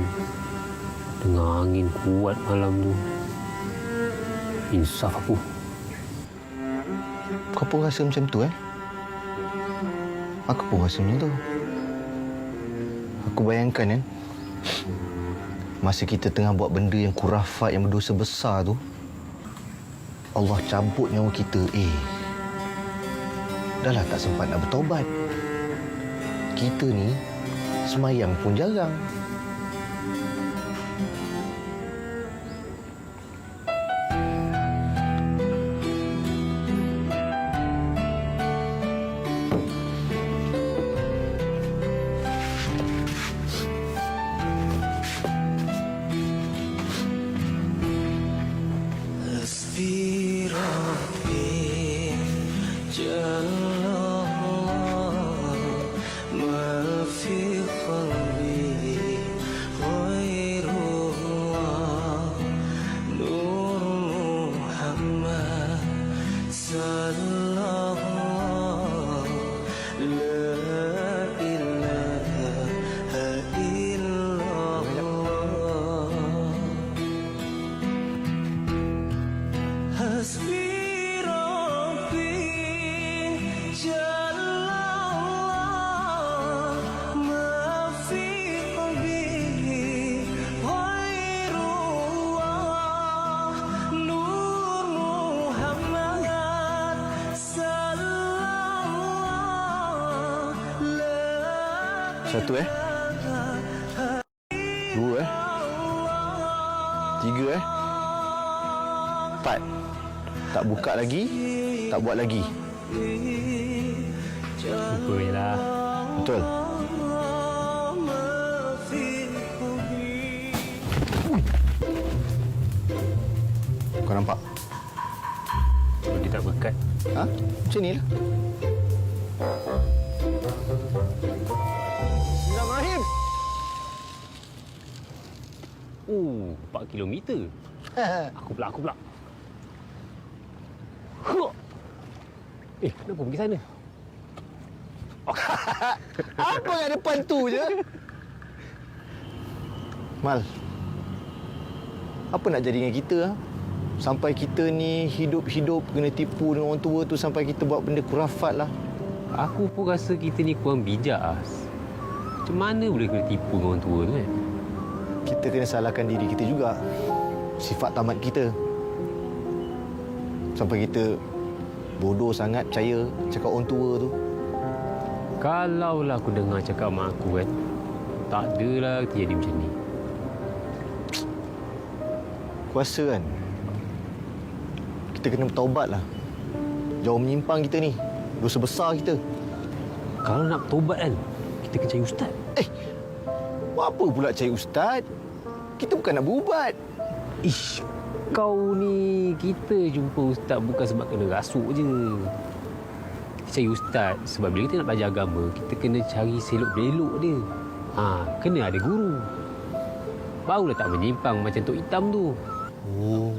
Dengar angin kuat malam tu. Insaf aku. Kau pun rasa macam tu, Aku pun rasa macam tu. Aku bayangkan, masa kita tengah buat benda yang kurafat, yang berdosa besar tu, Allah cabut nyawa kita. Dah lah tak sempat nak bertaubat. Kita ni semayang pun jarang. Satu, 2, 3, 4. Tak buka lagi, tak buat lagi. Lupa je lah. Betul. Kau nampak? Dia tak berkat. Macam ni lah. Bismillahirrahmanirrahim. 4 kilometer. Aku pula. Kenapa pergi sana? Apa kat depan tu je? Mal, apa nak jadi dengan kita? Sampai kita ni hidup-hidup kena tipu dengan orang tua tu, sampai kita buat benda kurafat lah. Aku pun rasa kita ni kurang bijak, As. Macam mana boleh kena tipu dengan orang tua tu, Kita kena salahkan diri kita juga. Sifat tamat kita. Sampai kita bodoh sangat percaya cakap orang tua tu. Kalaulah aku dengar cakap mak aku, tak adalah kita jadi macam ni. Aku rasa kan, kita kena bertaubat lah. Jauh menyimpang kita ni. Dosa besar kita. Kalau nak bertaubat kan, kita kena cari ustaz. Buat apa pula cari ustaz? Kita bukan nak berubat. Kau ni, kita jumpa ustaz bukan sebab kena rasuk je. Kita cari ustaz sebab bila kita nak belajar agama, kita kena cari selok-belok dia. Kena ada guru. Barulah tak menyimpang macam Tok Hitam tu. Oh.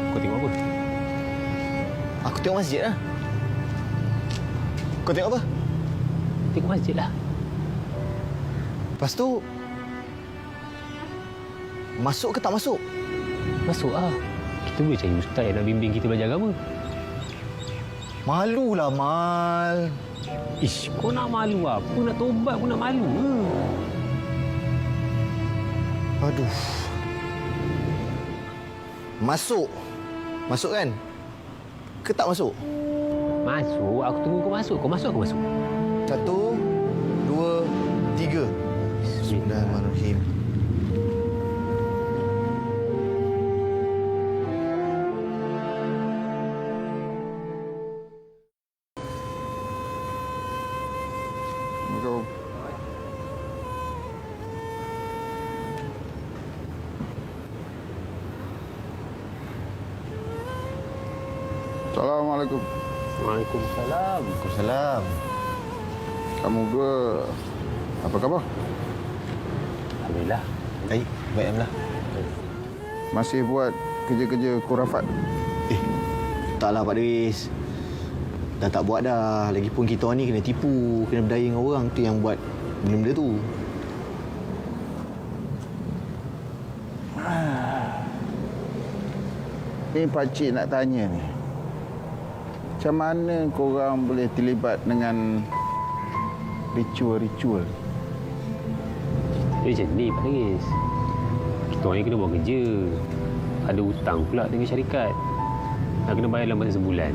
Kau tengok apa? Aku tengok masjid lah. Kau tengok apa? Tengok masjid lah. Lepas tu, masuk ke tak masuk? Masuk lah. Kita boleh cari ustaz yang nak bimbing kita belajar agama. Malulah, Mal. Ish, kau nak malu apa? Nak tobat pun nak malu ke? Aduh. Masuk. Masuk kan? Ke tak masuk? Masuk. Aku tunggu kau masuk. Kau masuk, aku masuk. 1, 2, 3. Bismillahirrahmanirrahim. Assalamualaikum. Assalamualaikum. Waalaikumsalam. Waalaikumsalam. Kamu dua apa khabar? Alhamdulillah. Baik, baik Alhamdulillah. Masih buat kerja-kerja khurafat? Taklah Pak Deris. Dah tak buat dah. Lagipun kita orang ni kena tipu, kena berdaya dengan orang tu yang buat benda-benda tu. Ni pakcik nak tanya ni. Macam mana korang boleh terlibat dengan ritual-ritual? Dia macam ni, Pak Deris. Kita orang ni kena buat kerja. Ada hutang pula dengan syarikat. Nak kena bayar dalam masa sebulan.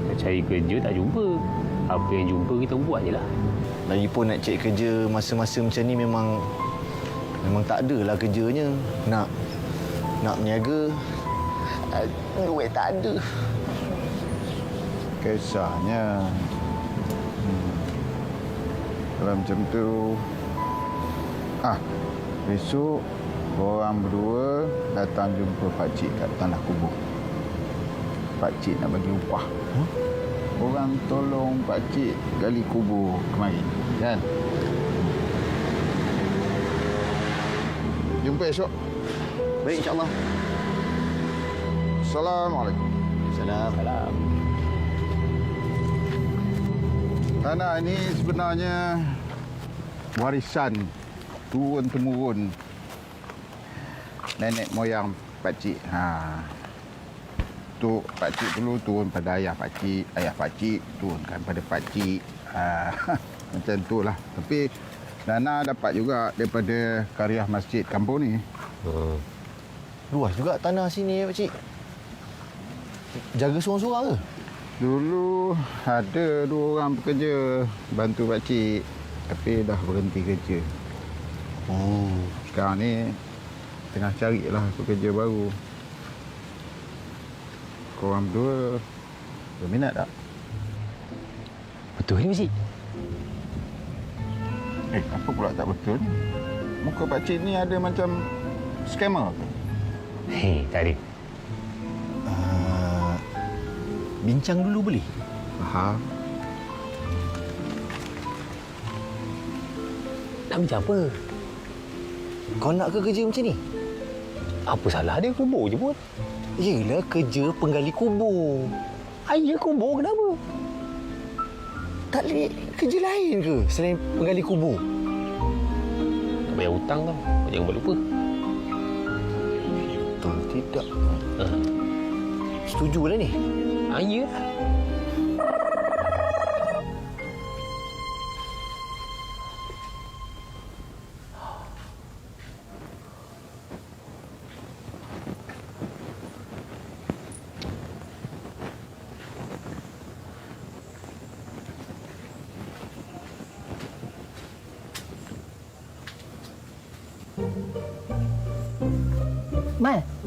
Nak cari kerja tak jumpa. Apa yang jumpa kita buat je lah. Lagipun nak cari kerja masa-masa macam ni memang tak adalah kerjanya. Nak berniaga, duit tak ada. Kisahnya kalau macam tu, besok korang berdua datang jumpa pakcik kat tanah kubur. Pakcik nak bagi upah. Korang tolong pakcik gali kubur kemarin, kan? Jumpa esok. Baik, insyaAllah. Assalamualaikum. Salam. Tanah ini sebenarnya warisan turun-temurun nenek moyang pakcik. Tu pakcik dulu turun pada ayah pakcik turunkan pada pakcik. Macam itulah. Tapi dana dapat juga daripada karya masjid kampung ni. Luas juga tanah sini, pakcik. Jaga seorang-seorang ke? Dulu ada 2 orang bekerja bantu pakcik, tapi dah berhenti kerja. Sekarang ni tengah carilah pekerja baru. Korang berdua berminat tak? Betul ni, Pakcik? Apa pula tak betul? Muka pakcik ni ada macam scammer ke? Tak ada. Bincang dulu boleh? Faham. Nak bincang apa? Kau nak ke kerja macam ni? Apa salah dia? Kubur je pun. Yelah, kerja penggali kubur. Ya, kubur kenapa? Tak boleh kerja lain ke selain penggali kubur? Nak bayar hutang tau. Jangan buat lupa. Betul tidak? Setujulah ni. Ya.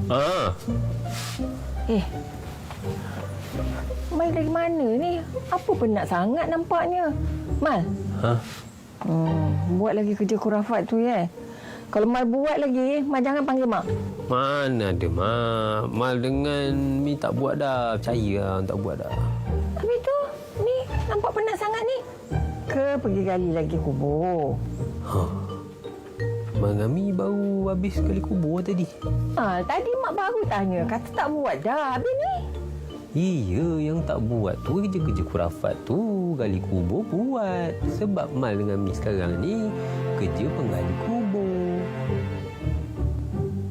Ah. Mal dari mana ni? Apa penat sangat nampaknya? Mal. Ha? Buat lagi kerja kurafat tu ya. Kalau Mal buat lagi, Mal jangan panggil Mak. Mana ada, Mak. Mal dengan Mi tak buat dah. Percaya lah, tak buat dah. Habis tu, ni nampak penat sangat ni. Ke pergi gali lagi kubur? Mal dengan Mi baru habis kali kubur tadi. Tadi Mak baru tanya. Kata tak buat dah. Habis ni? Iya, yang tak buat tu kerja-kerja kurafat tu. Gali kubur buat. Sebab Mal dengan Mi sekarang ni kerja penggali kubur.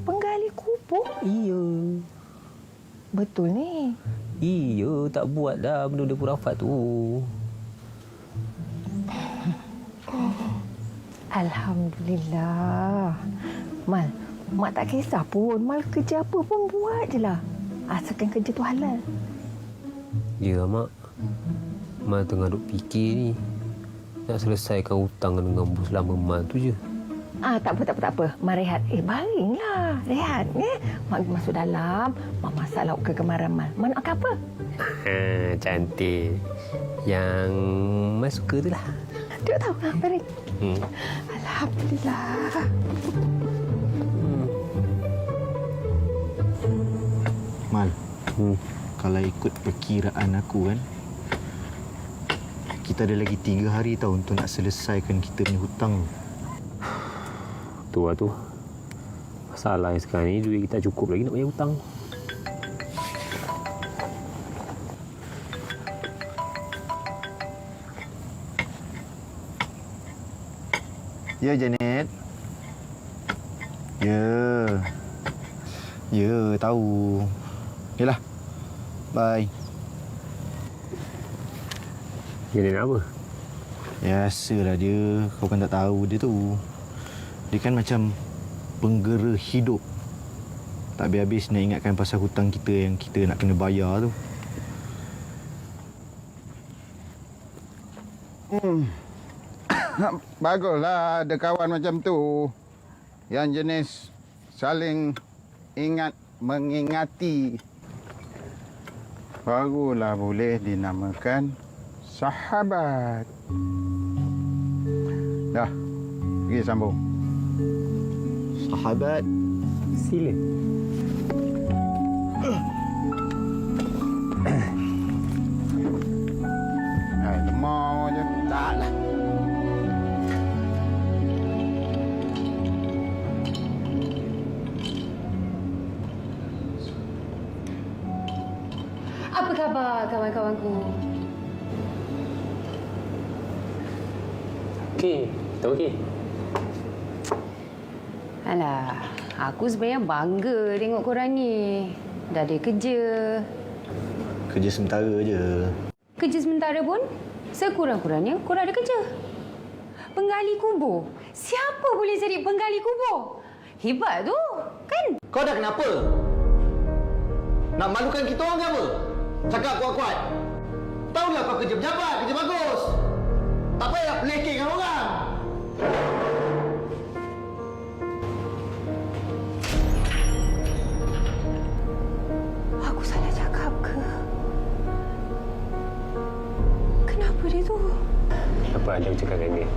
Penggali kubur? Iya. Betul ni. Iya, tak buat dah benda-benda kurafat tu. Alhamdulillah. Mal, Mak tak kisah pun. Mal kerja apa pun buat je lah. Asalkan kerja tu halal. Ya, Mak. Mal tengah duk fikir ni. Nak selesaikan hutang dengan bos lama Mal tu je. Tak apa. Mak rehat. Balinglah. Rehat. Mak masuk dalam. Mak masak lauk kegemaran Mal. Mak nak makan apa? Cantik. Yang Mal suka tu lah. Duk tahu. Baring. Alhamdulillah. Mal, kalau ikut perkiraan aku kan, kita ada lagi 3 hari tau untuk nak selesaikan kita punya hutang tu. Tu lah tu. Masalahnya sekarang ni duit kita cukup lagi nak bayar hutang. Ya, Janet. Ya, tahu. Yalah. Bye. Dia nak apa? Biasalah dia. Kau kan tak tahu dia tu. Dia kan macam penggera hidup. Tak habis-habis nak ingatkan pasal hutang kita yang kita nak kena bayar tu. Baguslah ada kawan macam tu. Yang jenis saling ingat mengingati. Barulah boleh dinamakan sahabat. Dah, pergi sambung. Sahabat. Sila. Lemah je. Taklah. Apa khabar kawan-kawanku? Okey, tak okey. Alah, aku sebenarnya bangga tengok korang ni. Dah ada kerja. Kerja sementara je. Kerja sementara pun, sekurang-kurangnya korang ada kerja. Penggali kubur. Siapa boleh jadi penggali kubur? Hebat tu, kan? Kau dah kenapa? Nak malukan kita orang ke apa? Cakap kuat-kuat. Tahulah kau kerja pejabat, kerja bagus. Tak payah pelekeh dengan orang. Aku salah cakap ke? Kenapa dia tu? Apa ada aku cakap dengan dia?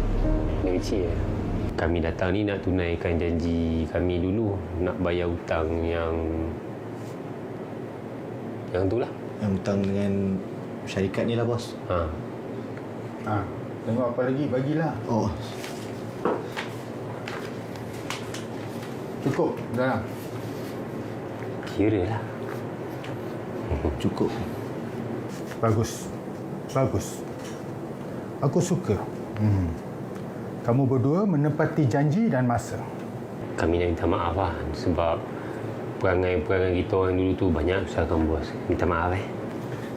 Dia kecil ya. Kami datang ni nak tunaikan janji kami dulu. Nak bayar hutang yang tu lah. Yang hutang dengan syarikat ni lah, bos. Tengok apa lagi, bagilah. Oh, Cukup, dah. Kira lah. cukup. Bagus. Aku suka. Kamu berdua menepati janji dan masa. Kami nak minta maaf lah. Sebab perangai-perangai kita orang dulu tu banyak usahakan bos. Minta maaf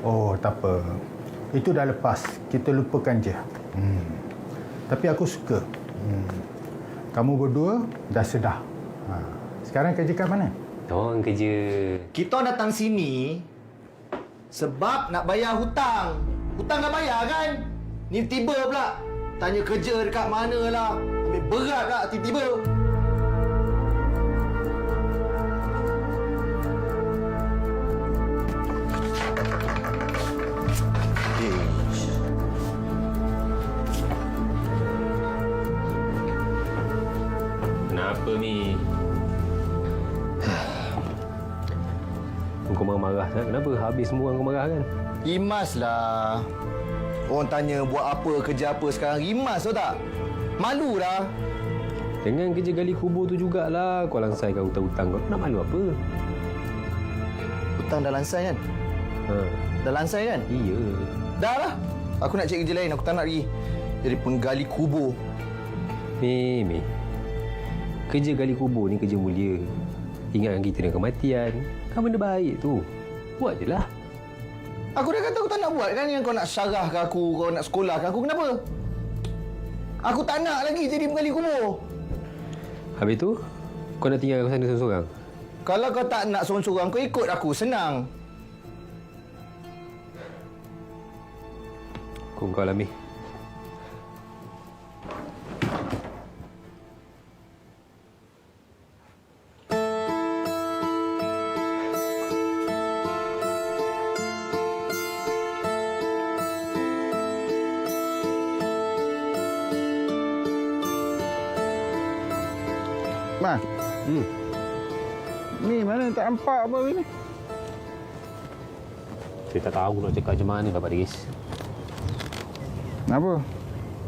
Oh, tak apa. Itu dah lepas. Kita lupakan je. Tapi aku suka. Kamu berdua dah sedar. Sekarang kerja kat mana? Orang kerja. Kita datang sini sebab nak bayar hutang. Hutang nak bayar kan? Ni tiba pula. Tanya kerja dekat mana lah. Ambil berat pula tiba-tiba. Kau marah-marah sangat. Kenapa? Habis semua orang kau marah kan? Rimas lah. Orang tanya buat apa, kerja apa sekarang. Rimas tahu tak? Malu dah. Dengan kerja gali kubur tu jugalah kau langsaikan hutang-hutang kau. Nak malu apa? Hutang dah lansai kan? Ha. Dah lansai kan? Iya. Dah lah. Aku nak cari kerja lain. Aku tak nak lagi jadi penggali kubur. Mi. Kerja gali kubur ni kerja mulia. Ingatkan kita dengan kematian. Kan benda baik tu. Buat je lah. Aku dah kata aku tak nak buat kan. Yang kau nak syarah ke aku, kau nak sekolah ke aku. Kenapa? Aku tak nak lagi jadi penggali kubur. Habis tu, kau nak tinggal kat sana seorang-seorang? Kalau kau tak nak seorang-seorang, kau ikut aku. Senang. Kau lah, Mi. Ma. Ni mana tak nampak apa ni? Saya tak tahu nak cakap macam mana lah, Pak Diris. Kenapa?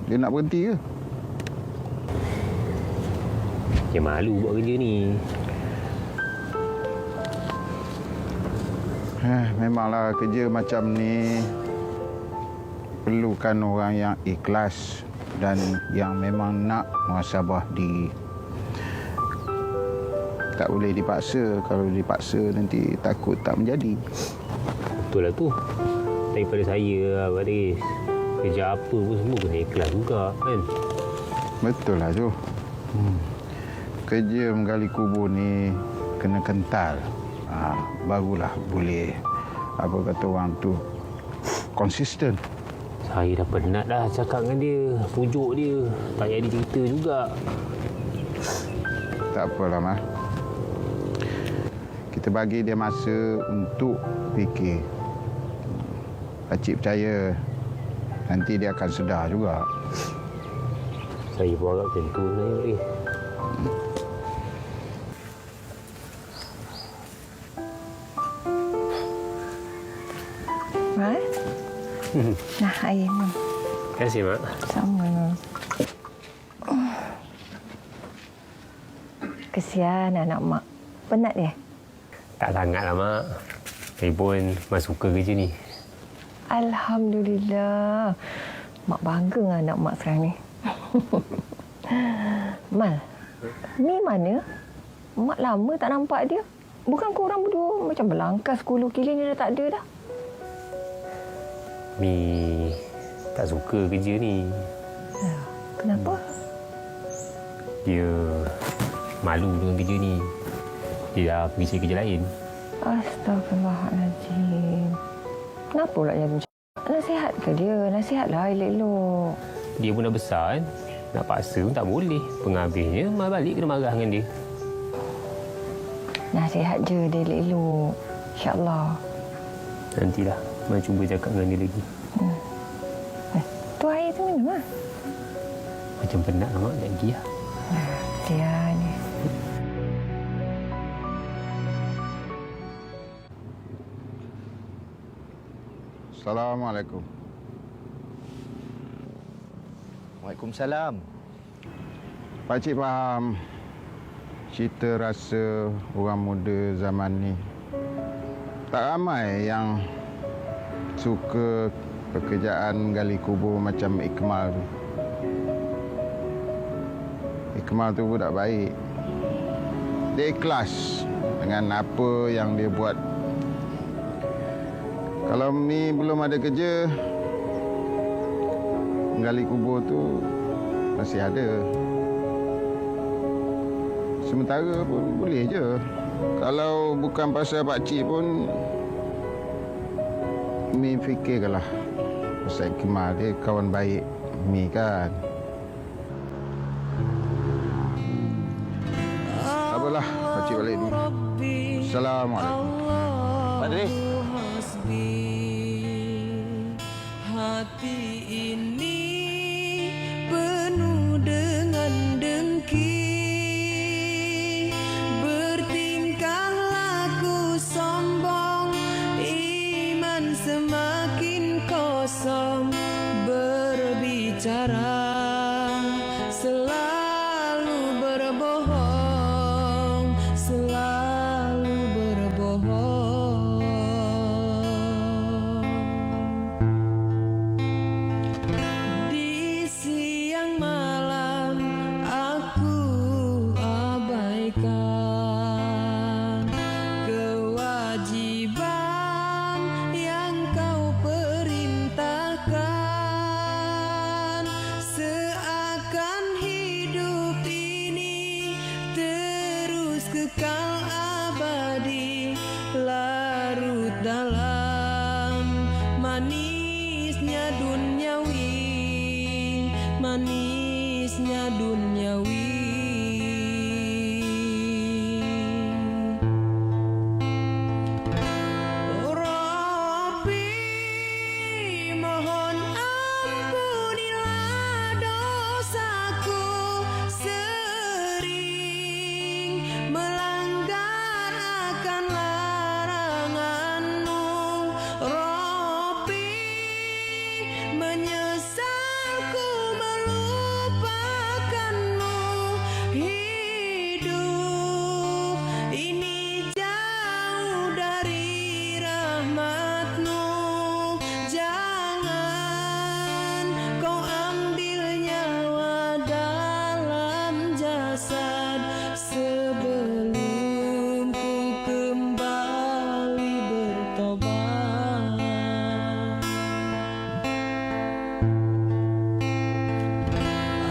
Dia nak berhenti ke? Dia malu buat kerja ni. Memanglah kerja macam ni perlukan orang yang ikhlas dan yang memang nak muhasabah diri. Tak boleh dipaksa. Kalau dipaksa nanti takut tak menjadi. Betul lah tu. Daripada saya lah, Pak Diris. Kerja apa pun semua kena ikhlas juga kan. Betul lah tu. Kerja menggali kubur ni kena kental. Barulah boleh, apa kata orang tu, konsisten. Saya dah penat dah cakap dengan dia. Pujuk dia. Tak payah dia cerita juga. Tak apalah, Mah. Kita bagi dia masa untuk fikir. Pakcik percaya nanti dia akan sedar juga. Saya pun harap macam tu sebenarnya, Pak Diris. Mak? Nah, air minum. Terima kasih, Mak. Sama. Kesian anak mak. Penat dia? Tak sangatlah, Mak. Saya pun Mak suka kerja ni. Alhamdulillah. Mak bangga dengan anak mak sekarang ni. Mal, ni mana? Mak lama tak nampak dia. Bukan korang berdua macam berlangkas 10 kilo ni dah tak ada dah. Mi tak suka kerja ni. Kenapa? Dia malu dengan kerja ni. Dia dah pergi cari kerja lain. Astagfirullahaladzim. Kenapa pula jadi macam ni? Nasihat ke dia? Nasihatlah elok-elok. Dia pun dah besar kan. Nak paksa pun tak boleh. Penghabisnya Mal balik kena marah dengan dia. Nasihat je dia elok-elok. InsyaAllah. Nantilah Mal cuba cakap dengan dia lagi. Tu air tu minum lah. Macam penat lah, Mak. Lagi lah. Kesian ni. Assalamualaikum. Waalaikumsalam. Pakcik faham cerita rasa orang muda zaman ni. Tak ramai yang suka pekerjaan gali kubur macam Ikmal tu. Ikmal tu budak baik. Dia ikhlas dengan apa yang dia buat. Kalau Mi belum ada kerja, gali kubur tu masih ada. Sementara pun boleh je. Kalau bukan pasal pakcik pun, Mi fikirkanlah. Pasal Ikmal dia kawan baik Mi kan. Tak apalah, pakcik balik dulu. Assalamualaikum. Pak Diris. Hati ini penuh dengan dengki, bertingkah laku sombong. cara selalu berbohong, selalu berbohong. Di siang malam aku abaikan kewajiban yang kau perintahkan, seakan hidup ini terus kekal abadi, larut dalam manisnya duniawi, manisnya duniawi. Rabbi, mohon ampunilah dosaku, sering melanggar akan larangan-Mu. Rabbi, menyesalku melupakan-Mu. Hidup ini jauh dari rahmat-Mu. Jangan kau ambil nyawa dalam jasad sebelum ku kembali bertobat.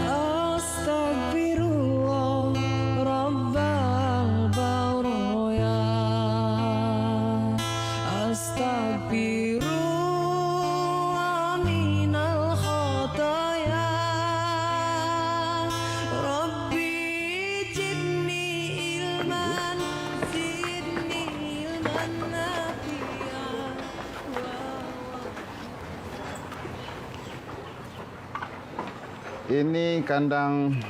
Astagfirullah Rabbal Baraya, Astagfirullah minal khataya. Rabbi zidni ilman, zidni ilman nafi'a. Ini kandang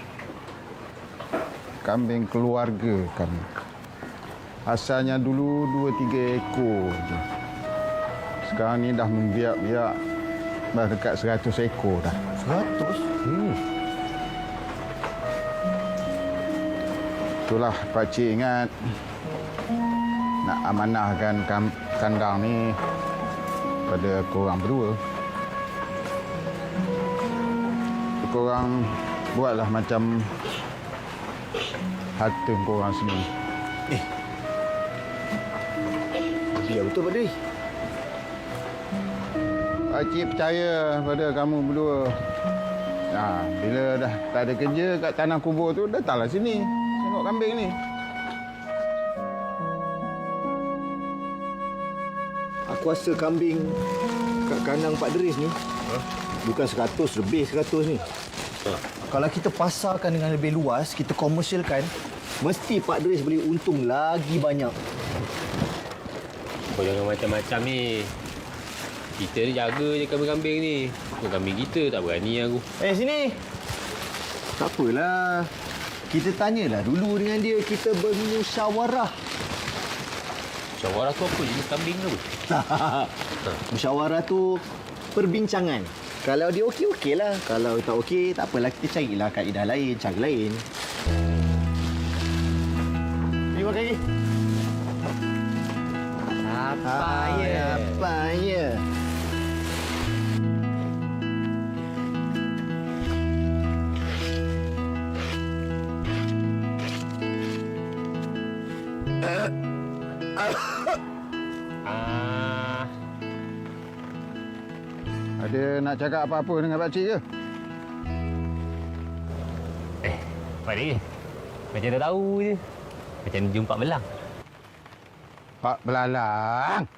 kambing keluarga kami. Asalnya dulu 2-3 ekor je. Sekarang ni dah membiak-biak dah dekat 100 ekor dah. 100? Itulah pakcik ingat nak amanahkan kandang ni pada korang berdua. Korang buatlah macam harta korang sendiri. Ya betul Pak Dri. Pakcik percaya pada kamu berdua. Bila dah tak ada kerja kat tanah kubur tu, datanglah sini. Tengok kambing ni. Aku rasa kambing kat kandang Pak Dris ni bukan 100, lebih 100 ni. Kalau kita pasarkan dengan lebih luas, kita komersialkan, mesti Pak Dris boleh untung lagi banyak. Kau jangan macam-macam ni. Kita ni jaga je kambing-kambing ni. Kau kambing kita tak berani aku. Sini. Tak apalah. Kita tanyalah dulu dengan dia, kita bermusyawarah. Musyawarah tu apa? Jenis kambing ke apa? Musyawarah tu perbincangan. Kalau dia okey, okeylah. Kalau tak okey, tak apalah. Kita carilah kaedah lain, cara lain. Ni makan lagi. Apa ya? Ada nak cakap apa-apa dengan pakcik ke? Pak Dik, macam tak tahu je. Macam jumpa belang. Pak Belalang.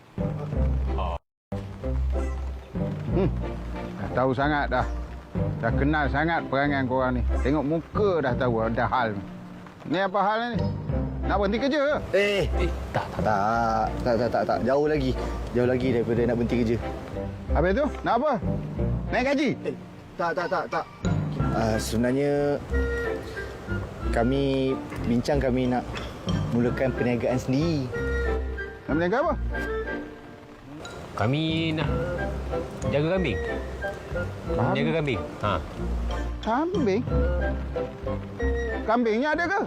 Dah tahu sangat dah. Dah kenal sangat perangai korang ni. Tengok muka dah tahu ada hal. Ni apa hal ni? Nak berhenti kerja ke? Tak. Jauh lagi daripada nak berhenti kerja. Habis tu, nak apa? Naik gaji? Tak. Sebenarnya kami nak mulakan perniagaan sendiri. Nak berniaga apa? Kami nak jaga kambing. Jaga kambing. Ha. Kambing? Kambingnya ada ke?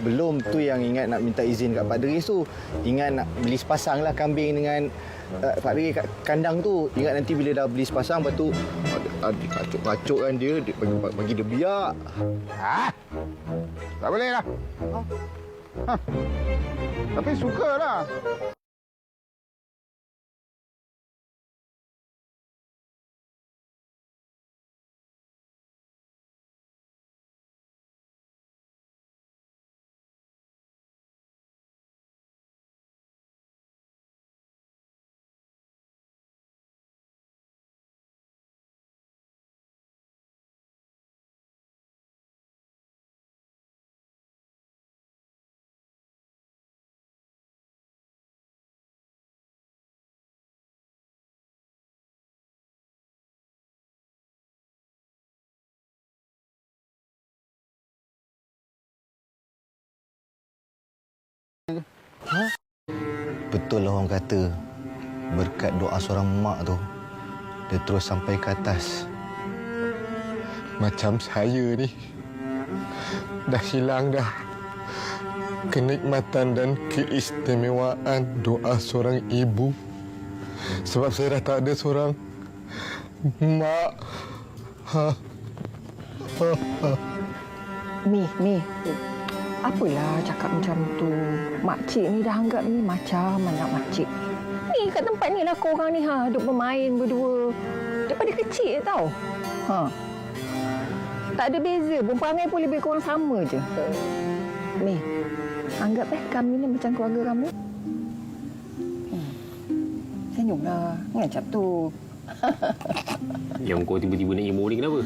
Belum tu yang ingat nak minta izin kat Pak Deris tu. Ingat nak beli sepasang lah kambing dengan Pak Deris kat kandang tu. Ingat nanti bila dah beli sepasang, lepas tu kacuk-kacukkan dia bagi dia biak. Ha? Tak boleh lah. Ha. Tapi sukalah. Betul lah orang kata, berkat doa seorang mak tu, dia terus sampai ke atas. Macam saya ni, dah hilang dah kenikmatan dan keistimewaan doa seorang ibu. Sebab saya dah tak ada seorang mak. Mi, apalah cakap macam tu. Makcik ni dah anggap ni macam anak makcik. Ni kat tempat ni lah korang ni duk bermain berdua. Daripada kecil tau. Tak ada beza pun, perangai pun lebih kurang sama je. Mi, anggap kami ni macam keluarga kamu. Senyumlah, macam tu. Yang kau tiba-tiba nak emo ni kenapa?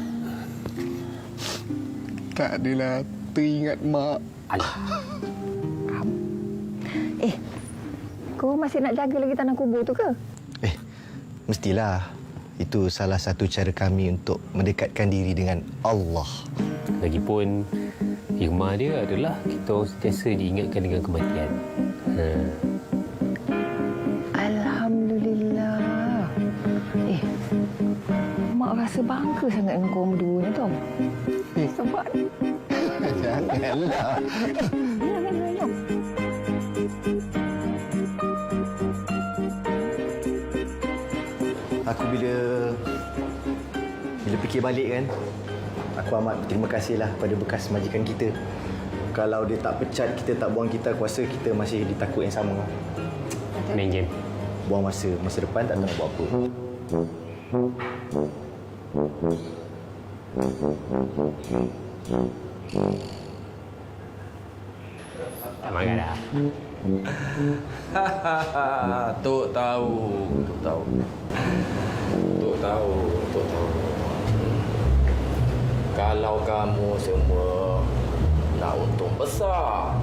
Tak adalah, teringat mak. Alah. Kau masih nak jaga lagi tanah kubur tu ke? Mestilah. Itu salah satu cara kami untuk mendekatkan diri dengan Allah. Lagipun, hikmah dia adalah kita sentiasa diingatkan dengan kematian. Alhamdulillah. Mak rasa bangga sangat dengan korang berdua ni tau. Sebab ni. Janganlah. Jom. Aku bila fikir balik kan, aku amat berterima kasihlah pada bekas majikan kita. Kalau dia tak pecat kita, tak buang kita, aku rasa kita masih ditakut yang sama. Main game. Buang masa depan tak tahu nak buat apa. Tak marah dah. Tok tahu. Kalau kamu semua nak untung besar,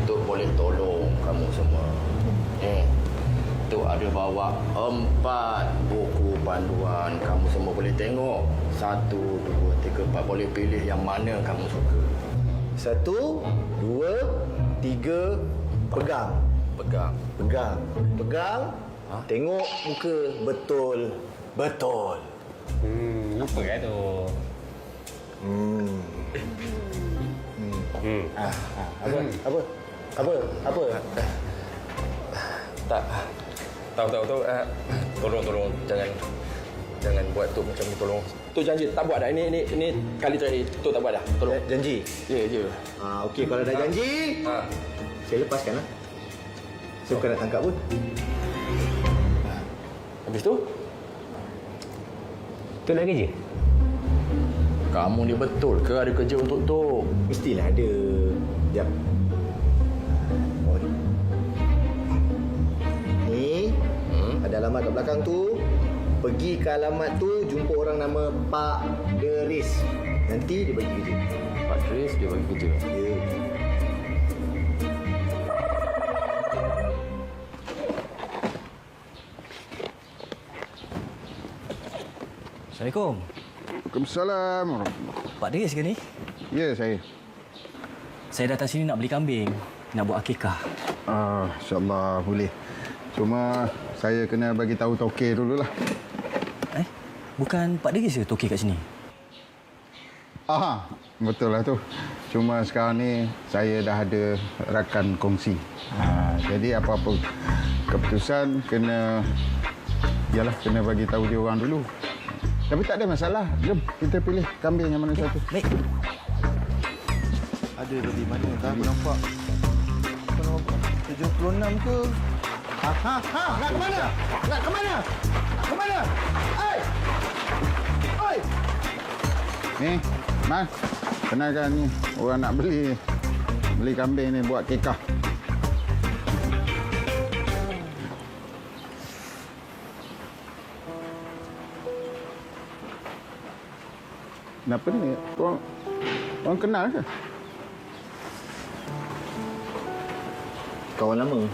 Tok boleh tolong kamu semua. Tok ada bawa 4 buku panduan. Kamu semua boleh tengok. 1, 2, 3, 4. Boleh pilih yang mana kamu suka. 1, 2, 3, pegang. Tengok muka. Betul. Lupa kan tu? Apa? Tak. Tahu. Tolong jangan buat tu macam ni, tolong. Tu janji tak buat dah. Ini kali terakhir tu tak buat dah. Tolong. Janji? Ya. Okey, kalau dah janji, saya lepaskan lah. Saya bukan nak tangkap pun. Habis tu? Tu nak kerja? Kamu ni betul ke ada kerja untuk Tok? Mestilah ada. Sekejap. Ni, ada alamat kat belakang tu. Pergi ke alamat tu, jumpa orang nama Pak Deris. Nanti dia bagi kerja. Pak Deris dia bagi kerja? Ya. Assalamualaikum. Waalaikumsalam. Pak Deris ke ni? Ya, saya. Saya datang sini nak beli kambing. Nak buat akikah. InsyaAllah boleh. Cuma saya kena bagi tahu Tokek dululah. Bukan Pak Deris ke Tokek kat sini? Aha, betul lah tu. Cuma sekarang ni saya dah ada rakan kongsi. Jadi apa-apa keputusan kena bagi tahu dia orang dulu. Tapi tak ada masalah. Jom kita pilih kambing yang mana satu. Baik. Ada lebih mana tak aku nampak. Aku nampak 76 ke? Nak ke mana? Nak ke mana? Ke mana? Hai! Oi! Ni, Man. Kenalkan ni. Orang nak beli kambing ni buat kekah. Kenapa ni? Orang kenal ke? Kawan lama.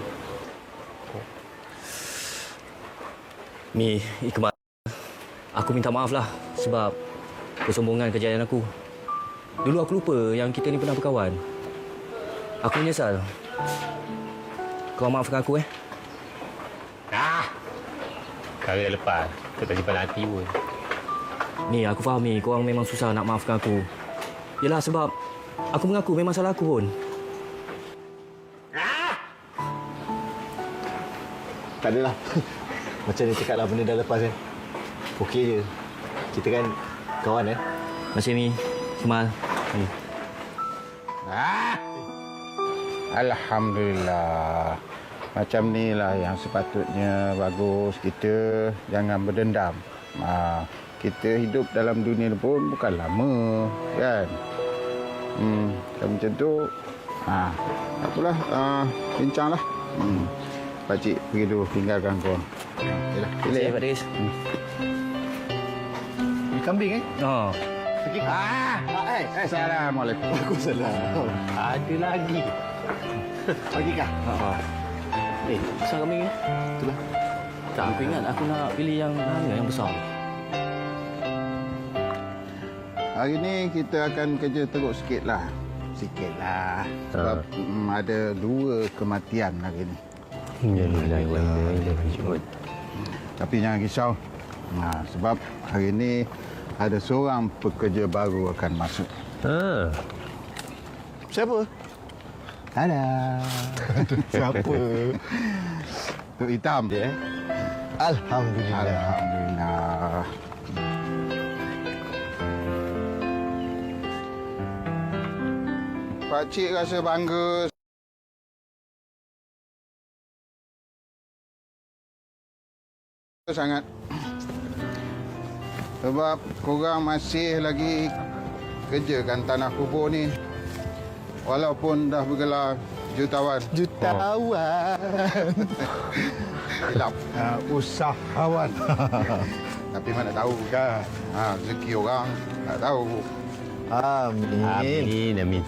Mi, Iqbal. Aku minta maaf lah sebab kesombongan kejayaan aku. Dulu aku lupa yang kita ni pernah berkawan. Aku menyesal. Kau maafkan aku Kau dah lepas. Kau tak simpan hati pun. Ni, aku faham ni. Korang memang susah nak maafkan aku. Yelah sebab aku mengaku memang salah aku pun. Tak adalah. Macam dia cakap lah benda dah lepas kan. Okey je. Kita kan kawan Terima kasih Mi. Kemal. Alhamdulillah. Macam ni lah yang sepatutnya bagus. Kita jangan berdendam. Kita hidup dalam dunia ni pun bukan lama, kan? Kalau macam tu, tak apalah, bincanglah. Pakcik pergi dulu, tinggalkan kau. Yalah, Terima kasih Pak Deris. Beli kambing Pergi. Assalamualaikum. Waalaikumsalam. Ada lagi. Pagi kah? Besar kambing ni? Itulah. Tak, aku ingat aku nak pilih yang yang besar. Hari ni kita akan kerja teruk sikit lah. Sebab ada 2 kematian hari ni. Tapi jangan risau. Sebab hari ni ada seorang pekerja baru akan masuk. Siapa? Ada. Siapa? Tok Hitam. Alhamdulillah. Alhamdulillah. Pakcik rasa bangga sangat. Sebab korang masih lagi kerjakan tanah kubur ni. Walaupun dah bergelar jutawan. Hilap. Usahawan. Tapi mana tahu kan. Rezeki orang tak tahu. Amin. Amin.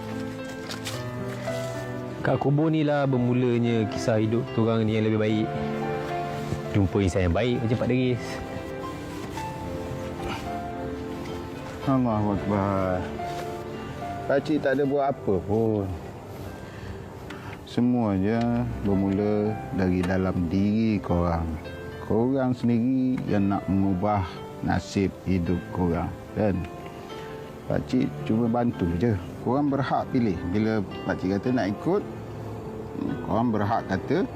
Kat kubur ni lah bermulanya kisah hidup orang ni yang lebih baik. Jumpa insan yang baik macam Pak Deris. Allahu Akbar. Pakcik tak ada buat apa pun. Semuanya bermula dari dalam diri korang. Korang sendiri yang nak mengubah nasib hidup korang. Kan? Pakcik cuma bantu je. Korang berhak pilih. Bila pakcik kata nak ikut, korang berhak kata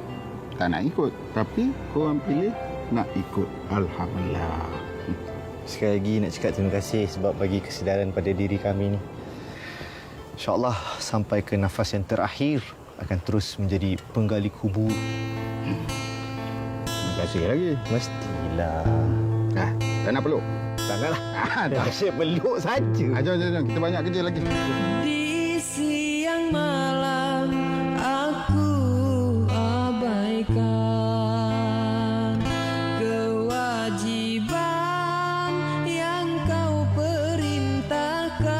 tak nak ikut. Tapi korang pilih nak ikut. Alhamdulillah. Sekali lagi nak cakap terima kasih sebab bagi kesedaran pada diri kami ni. InsyaAllah sampai ke nafas yang terakhir akan terus menjadi penggali kubur. Terima kasih lagi. Mestilah. Tak nak peluk? Janganlah. Dah asyik peluk saja. Jom. Kita banyak kerja lagi. Di siang malam aku abaikan kewajiban yang kau perintahkan.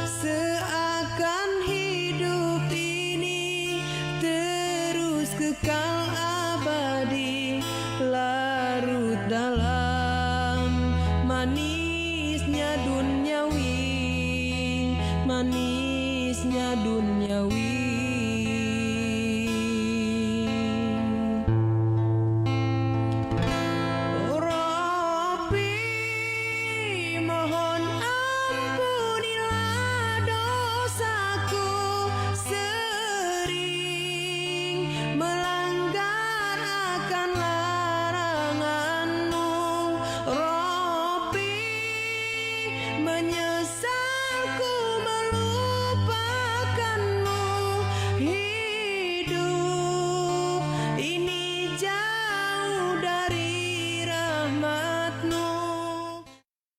Seakan hidup ini terus kekal abadi, larut dalam manisnya duniawi, manisnya duniawi.